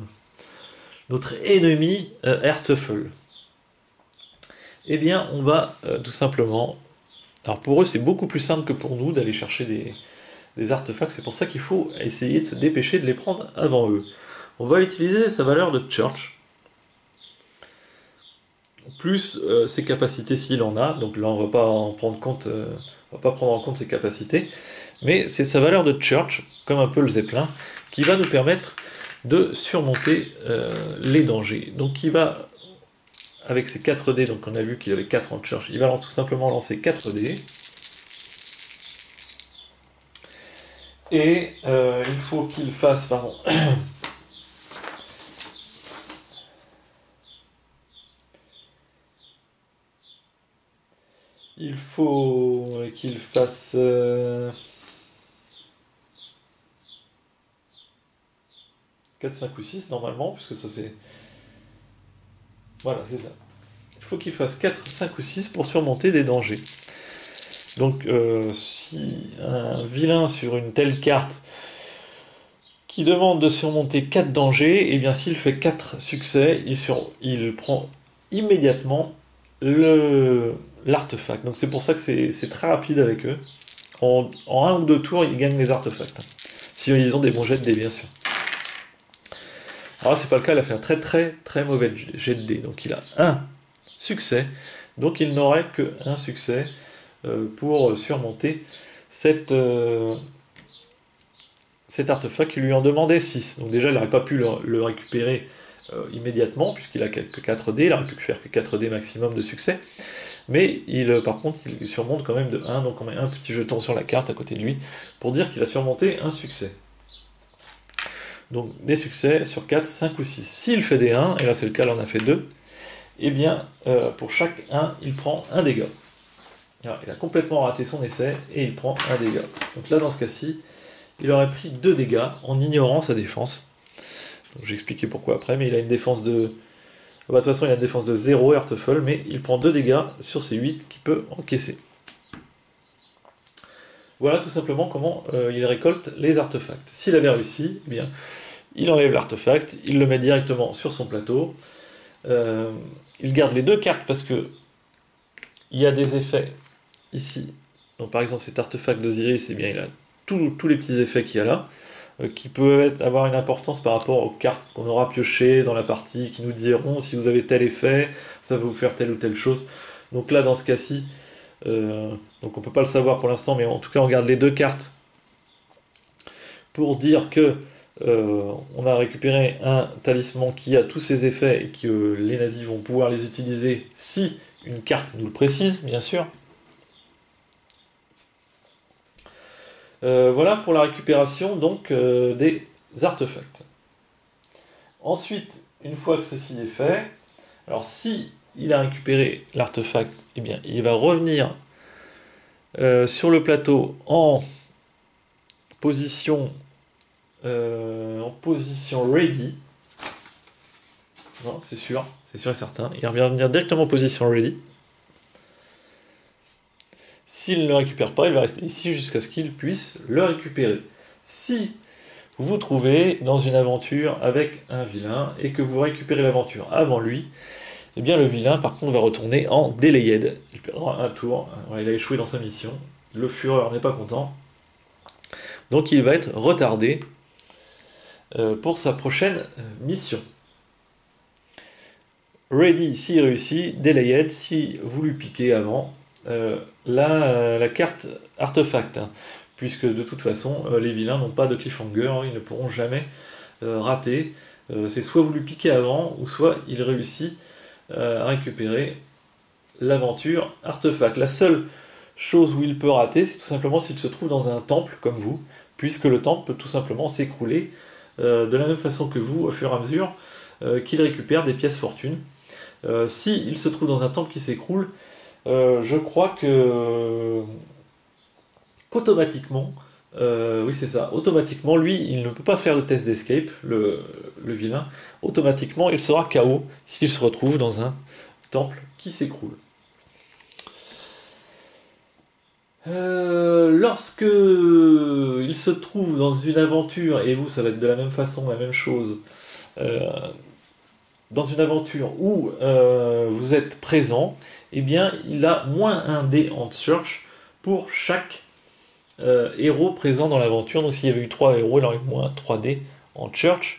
notre ennemi Ertefull? Eh bien on va tout simplement... Alors pour eux c'est beaucoup plus simple que pour nous d'aller chercher des artefacts, c'est pour ça qu'il faut essayer de se dépêcher de les prendre avant eux. On va utiliser sa valeur de Church, plus ses capacités s'il en a. Donc là, on va pas en prendre compte, on va pas prendre en compte ses capacités, mais c'est sa valeur de Church, comme un peu le Zeppelin, qui va nous permettre de surmonter les dangers. Donc il va, avec ses 4 dés, donc on a vu qu'il avait 4 en Church, il va tout simplement lancer 4 dés. Et il faut qu'il fasse, pardon, il faut qu'il fasse 4, 5 ou 6 normalement, puisque ça c'est... Voilà, c'est ça. Il faut qu'il fasse 4, 5 ou 6 pour surmonter des dangers. Donc si un vilain sur une telle carte qui demande de surmonter 4 dangers, et bien s'il fait 4 succès, il prend immédiatement l'artefact. Donc c'est pour ça que c'est très rapide avec eux. En 1 ou 2 tours, ils gagnent les artefacts. Si ils ont des bons jets de dés, bien sûr. Alors c'est pas le cas, il a fait un très très très mauvais jet de dés. Donc il a un succès. Donc il n'aurait qu'un succès pour surmonter cet artefact qui lui en demandait 6. Donc déjà il n'aurait pas pu le récupérer immédiatement, puisqu'il a que 4 dés, il n'aurait pu faire que 4 dés maximum de succès. Mais par contre, il surmonte quand même de 1, donc on met un petit jeton sur la carte à côté de lui, pour dire qu'il a surmonté un succès. Donc des succès sur 4, 5 ou 6. S'il fait des 1, et là c'est le cas, là on a fait 2, et bien pour chaque 1, il prend un dégât. Alors, il a complètement raté son essai, et il prend un dégât. Donc là dans ce cas-ci, il aurait pris 2 dégâts en ignorant sa défense. Donc j'ai expliqué pourquoi après, mais il a une défense de... Bah, de toute façon, il a une défense de 0, Heartful, mais il prend 2 dégâts sur ses 8 qu'il peut encaisser. Voilà tout simplement comment il récolte les artefacts. S'il avait réussi, eh bien, il enlève l'artefact, il le met directement sur son plateau. Il garde les 2 cartes parce que il y a des effets ici. Donc par exemple cet artefact d'Osiris, eh bien, il a tous les petits effets qu'il y a là, qui peuvent avoir une importance par rapport aux cartes qu'on aura piochées dans la partie, qui nous diront si vous avez tel effet, ça va vous faire telle ou telle chose. Donc là dans ce cas-ci, donc on peut pas le savoir pour l'instant, mais en tout cas on garde les 2 cartes pour dire que on a récupéré un talisman qui a tous ces effets et que les nazis vont pouvoir les utiliser si une carte nous le précise, bien sûr. Voilà pour la récupération donc des artefacts. Ensuite, une fois que ceci est fait, alors si il a récupéré l'artefact, eh bien il va revenir sur le plateau en position ready. Non, c'est sûr et certain. Il va revenir directement en position ready. S'il ne le récupère pas, il va rester ici jusqu'à ce qu'il puisse le récupérer. Si vous vous trouvez dans une aventure avec un vilain et que vous récupérez l'aventure avant lui, eh bien le vilain par contre va retourner en delayed. Il perdra un tour. Il a échoué dans sa mission. Le fureur n'est pas content. Donc il va être retardé pour sa prochaine mission. Ready s'il réussit, delayed si vous lui piquez avant la carte artefact, hein, puisque de toute façon les vilains n'ont pas de cliffhanger, hein, ils ne pourront jamais rater. C'est soit vous lui piquez avant, ou soit il réussit à récupérer l'aventure artefact. La seule chose où il peut rater, c'est tout simplement s'il se trouve dans un temple comme vous, puisque le temple peut tout simplement s'écrouler de la même façon que vous, au fur et à mesure qu'il récupère des pièces fortune. S'il se trouve dans un temple qui s'écroule, je crois qu'automatiquement, oui c'est ça, automatiquement, lui, il ne peut pas faire le test d'escape, le vilain, automatiquement, il sera KO s'il se retrouve dans un temple qui s'écroule. Lorsque il se trouve dans une aventure, et vous, ça va être de la même façon, la même chose, dans une aventure où vous êtes présent, eh bien, il a moins 1 dé en search pour chaque héros présent dans l'aventure. Donc s'il y avait eu 3 héros, il aurait eu moins 3 dés en church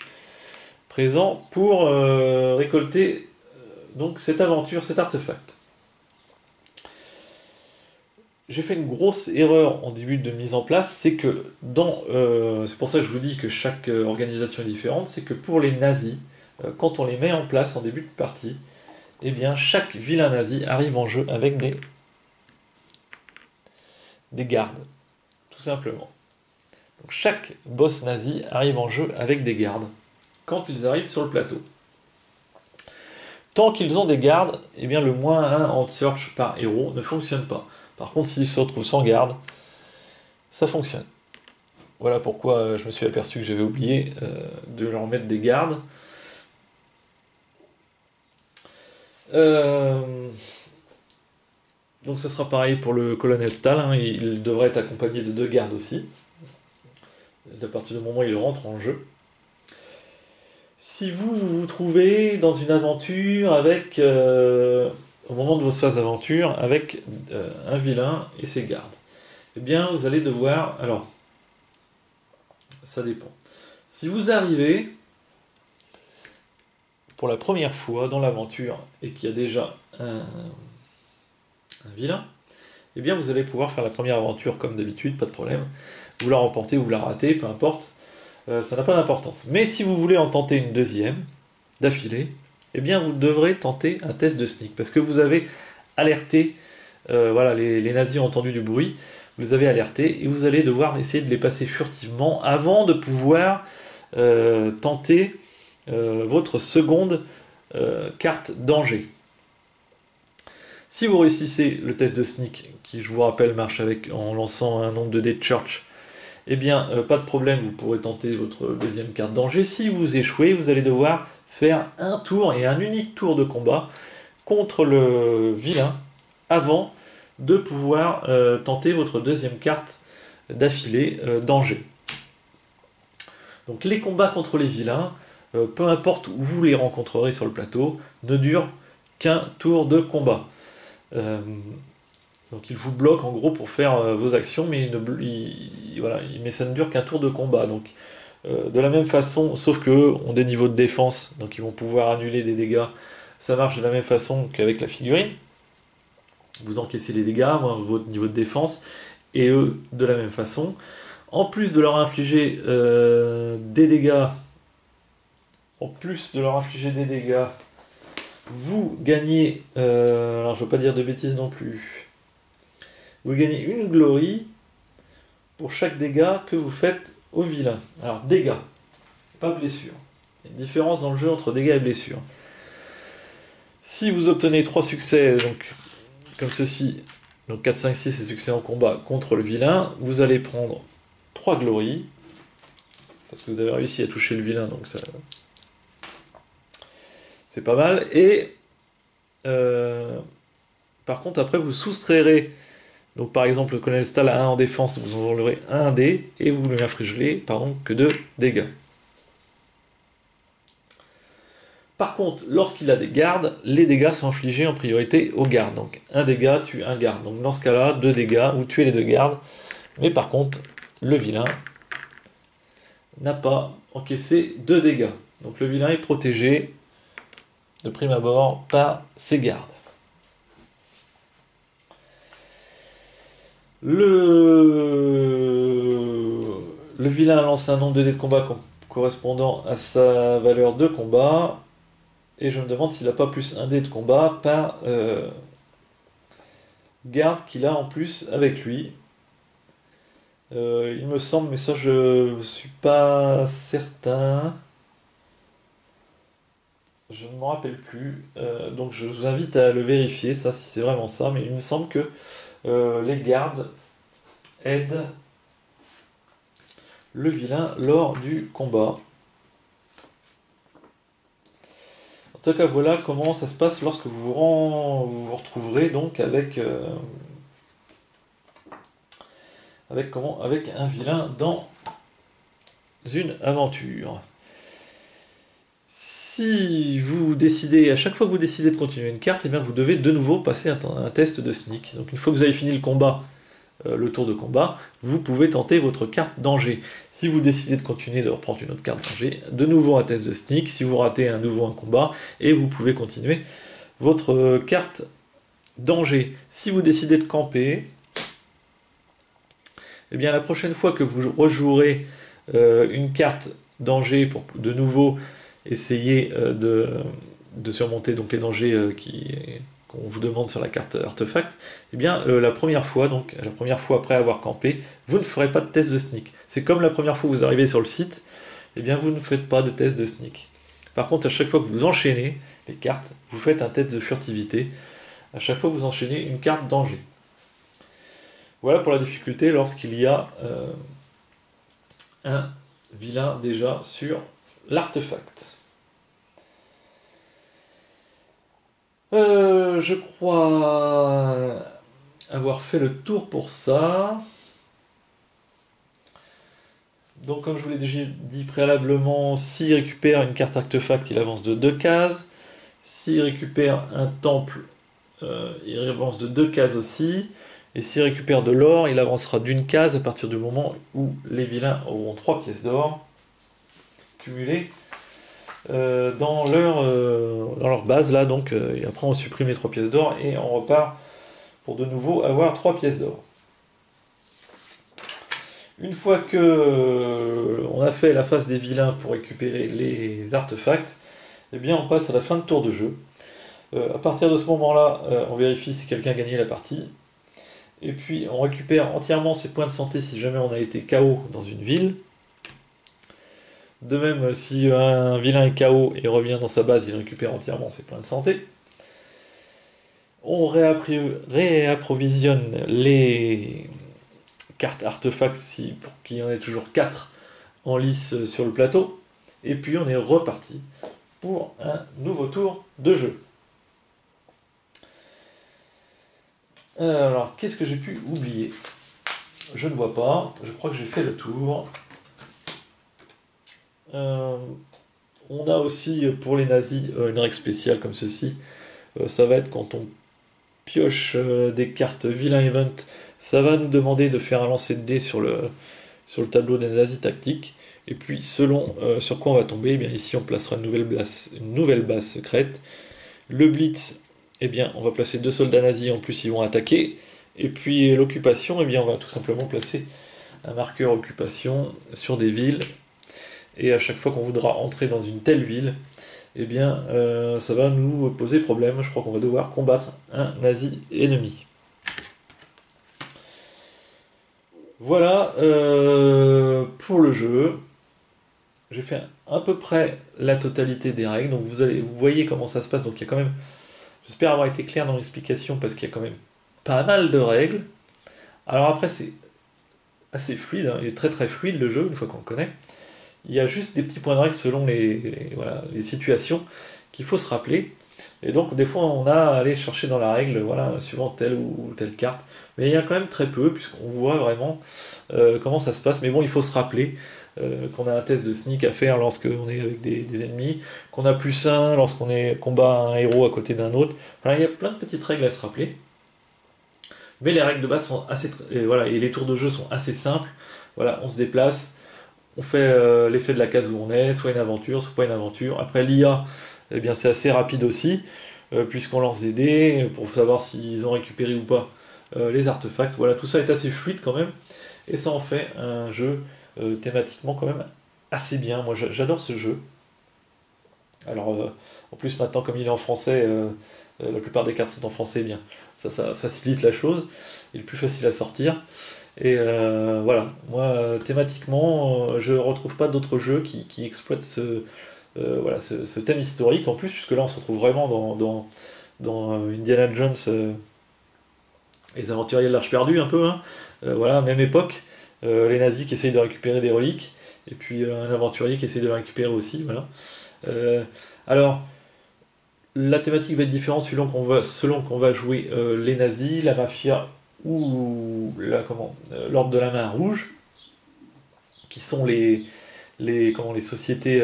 présent pour récolter donc cette aventure, cet artefact. J'ai fait une grosse erreur en début de mise en place, c'est que c'est pour ça que je vous dis que chaque organisation est différente, c'est que pour les nazis, quand on les met en place en début de partie, eh bien chaque vilain nazi arrive en jeu avec des gardes, tout simplement. Donc chaque boss nazi arrive en jeu avec des gardes, quand ils arrivent sur le plateau. Tant qu'ils ont des gardes, eh bien le moins 1 en search par héros ne fonctionne pas. Par contre, s'ils se retrouvent sans garde, ça fonctionne. Voilà pourquoi je me suis aperçu que j'avais oublié de leur mettre des gardes. Donc ça sera pareil pour le colonel Stahl, hein, il devrait être accompagné de 2 gardes aussi, à partir du moment où il rentre en jeu. Si vous vous trouvez dans une aventure avec, au moment de votre phase d'aventure, avec un vilain et ses gardes, eh bien vous allez devoir, alors, ça dépend. Si vous arrivez pour la première fois dans l'aventure et qu'il y a déjà un vilain, eh bien vous allez pouvoir faire la première aventure comme d'habitude, pas de problème. Vous la remportez ou vous la ratez, peu importe, ça n'a pas d'importance. Mais si vous voulez en tenter une deuxième, d'affilée, eh bien vous devrez tenter un test de sneak, parce que vous avez alerté, voilà, les nazis ont entendu du bruit, vous les avez alertés, et vous allez devoir essayer de les passer furtivement avant de pouvoir tenter votre seconde carte danger. Si vous réussissez le test de sneak, qui je vous rappelle marche en lançant un nombre de dés de church, eh bien pas de problème, vous pourrez tenter votre deuxième carte danger. Si vous échouez, vous allez devoir faire un tour et un unique tour de combat contre le vilain avant de pouvoir tenter votre deuxième carte d'affilée danger. Donc les combats contre les vilains, peu importe où vous les rencontrerez sur le plateau, ne durent qu'un tour de combat. Donc il vous bloque en gros pour faire vos actions, mais mais ça ne dure qu'un tour de combat. Donc de la même façon, sauf qu'eux ont des niveaux de défense, donc ils vont pouvoir annuler des dégâts. Ça marche de la même façon qu'avec la figurine. Vous encaissez les dégâts, votre niveau de défense, et eux de la même façon. En plus de leur infliger des dégâts, vous gagnez, alors je ne veux pas dire de bêtises non plus, vous gagnez une glory pour chaque dégât que vous faites au vilain. Alors dégâts, pas blessure. Il y a une différence dans le jeu entre dégâts et blessures. Si vous obtenez 3 succès, donc comme ceci, donc 4, 5, 6 et succès en combat contre le vilain, vous allez prendre 3 glory, parce que vous avez réussi à toucher le vilain, donc ça... c'est pas mal, et par contre après vous soustrairez, donc par exemple le colonel Stahl a 1 en défense, donc vous enlèverez 1 dé, et vous ne lui infligerez que 2 dégâts. Par contre, lorsqu'il a des gardes, les dégâts sont infligés en priorité aux gardes, donc un dégât tue un garde, donc dans ce cas là, 2 dégâts, vous tuez les 2 gardes, mais par contre, le vilain n'a pas encaissé 2 dégâts, donc le vilain est protégé de prime abord par ses gardes. Le vilain lance un nombre de dés de combat correspondant à sa valeur de combat, et je me demande s'il n'a pas plus un dé de combat par garde qu'il a en plus avec lui. Il me semble, mais ça je ne suis pas certain. Je ne m'en rappelle plus, donc je vous invite à le vérifier, ça, si c'est vraiment ça, mais il me semble que les gardes aident le vilain lors du combat. En tout cas, voilà comment ça se passe lorsque vous vous retrouverez donc avec un vilain dans une aventure. Si vous décidez, à chaque fois que vous décidez de continuer une carte, eh bien vous devez de nouveau passer un test de sneak. Donc une fois que vous avez fini le combat, le tour de combat, vous pouvez tenter votre carte danger. Si vous décidez de continuer de reprendre une autre carte danger, de nouveau un test de sneak. Si vous ratez à nouveau un combat, et vous pouvez continuer votre carte danger. Si vous décidez de camper, eh bien la prochaine fois que vous rejouerez une carte danger pour de nouveau essayer de surmonter donc les dangers qu'on vous demande sur la carte artefact, eh bien la première fois après avoir campé, vous ne ferez pas de test de sneak. C'est comme la première fois que vous arrivez sur le site, eh bien vous ne faites pas de test de sneak. Par contre, à chaque fois que vous enchaînez les cartes, vous faites un test de furtivité. À chaque fois que vous enchaînez une carte danger. Voilà pour la difficulté lorsqu'il y a un vilain déjà sur l'artefact. Je crois avoir fait le tour pour ça. Donc comme je vous l'ai déjà dit préalablement, s'il récupère une carte artefact, il avance de 2 cases. S'il récupère un temple, il avance de 2 cases aussi. Et s'il récupère de l'or, il avancera d'une case à partir du moment où les vilains auront 3 pièces d'or cumulées dans leur base là. Donc, et après on supprime les 3 pièces d'or et on repart pour de nouveau avoir 3 pièces d'or. Une fois que on a fait la phase des vilains pour récupérer les artefacts, eh bien on passe à la fin de tour de jeu. À partir de ce moment-là, on vérifie si quelqu'un a gagné la partie. Et puis on récupère entièrement ses points de santé si jamais on a été KO dans une ville. De même, si un vilain est KO et revient dans sa base, il récupère entièrement ses points de santé. On réapprovisionne les cartes artefacts pour qu'il y en ait toujours 4 en lice sur le plateau. Et puis on est reparti pour un nouveau tour de jeu. Alors, qu'est-ce que j'ai pu oublier? Je ne vois pas. Je crois que j'ai fait le tour. On a aussi pour les nazis une règle spéciale comme ceci. Ça va être quand on pioche des cartes vilain event, ça va nous demander de faire un lancer de dés sur le tableau des nazis tactiques. Et puis selon sur quoi on va tomber, eh bien ici on placera une nouvelle base secrète. Le blitz, eh bien on va placer 2 soldats nazis, en plus ils vont attaquer. Et puis l'occupation, eh bien on va tout simplement placer un marqueur occupation sur des villes. Et à chaque fois qu'on voudra entrer dans une telle ville, eh bien ça va nous poser problème. Je crois qu'on va devoir combattre un nazi ennemi. Voilà pour le jeu. J'ai fait à peu près la totalité des règles. Donc vous voyez comment ça se passe. Donc il y a quand même, j'espère avoir été clair dans l'explication parce qu'il y a quand même pas mal de règles. Alors après c'est assez fluide, hein. Il est très très fluide le jeu une fois qu'on le connaît. Il y a juste des petits points de règle selon les situations qu'il faut se rappeler. Et donc des fois on a à aller chercher dans la règle, voilà, suivant telle ou telle carte. Mais il y a quand même très peu, puisqu'on voit vraiment comment ça se passe. Mais bon, il faut se rappeler qu'on a un test de sneak à faire lorsqu'on est avec des ennemis, qu'on a +1 lorsqu'on combat un héros à côté d'un autre. Voilà, il y a plein de petites règles à se rappeler. Mais les règles de base sont assez... voilà, et les tours de jeu sont assez simples. Voilà, on se déplace. On fait l'effet de la case où on est, soit une aventure, soit pas une aventure. Après l'IA, eh bien c'est assez rapide aussi, puisqu'on lance des dés pour savoir s'ils ont récupéré ou pas les artefacts. Voilà, tout ça est assez fluide quand même, et ça en fait un jeu thématiquement quand même assez bien. Moi j'adore ce jeu. Alors en plus maintenant comme il est en français, la plupart des cartes sont en français, eh bien ça facilite la chose, il est plus facile à sortir. Et voilà, moi thématiquement, je retrouve pas d'autres jeux qui exploitent voilà, ce thème historique en plus, puisque là on se retrouve vraiment dans Indiana Jones, les aventuriers de l'Arche perdue un peu, hein. Voilà, même époque, les nazis qui essayent de récupérer des reliques, et puis un aventurier qui essaye de la récupérer aussi, voilà. Alors, la thématique va être différente selon qu'on va jouer les nazis, la mafia ou l'ordre de la main rouge, qui sont les sociétés,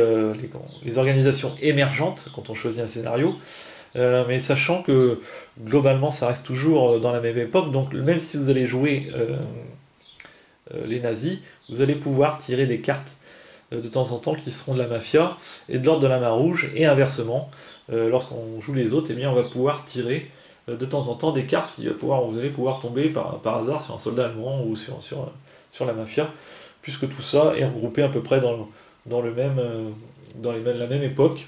les organisations émergentes quand on choisit un scénario, mais sachant que globalement ça reste toujours dans la même époque, donc même si vous allez jouer les nazis, vous allez pouvoir tirer des cartes de temps en temps qui seront de la mafia et de l'ordre de la main rouge, et inversement. lorsqu'on joue les autres, eh bien, on va pouvoir tirer de temps en temps des cartes. Vous allez pouvoir tomber par hasard sur un soldat allemand ou sur la mafia, puisque tout ça est regroupé à peu près dans la même époque.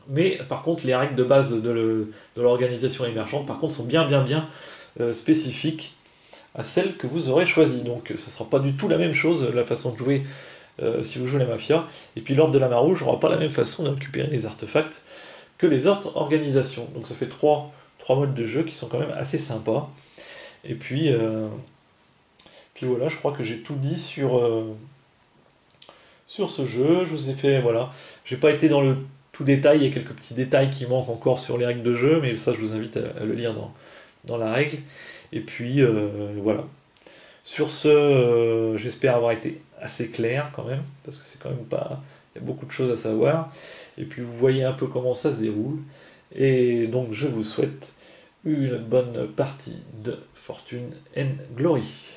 Mais par contre, les règles de base de l'organisation émergente, par contre, sont bien spécifiques à celles que vous aurez choisies. Donc, ce ne sera pas du tout la même chose, la façon de jouer si vous jouez la mafia. Et puis, l'ordre de la Main Rouge n'aura pas la même façon de récupérer les artefacts que les autres organisations. Donc, ça fait trois modes de jeu qui sont quand même assez sympas. Et puis voilà, je crois que j'ai tout dit sur ce jeu. Je vous ai fait, voilà. J'ai pas été dans le tout détail, il y a quelques petits détails qui manquent encore sur les règles de jeu, mais ça, je vous invite à le lire dans la règle. Et puis, voilà. Sur ce, j'espère avoir été assez clair quand même, parce que c'est quand même pas. Il y a beaucoup de choses à savoir. Et puis, vous voyez un peu comment ça se déroule. Et donc, je vous souhaite une bonne partie de Fortune and Glory.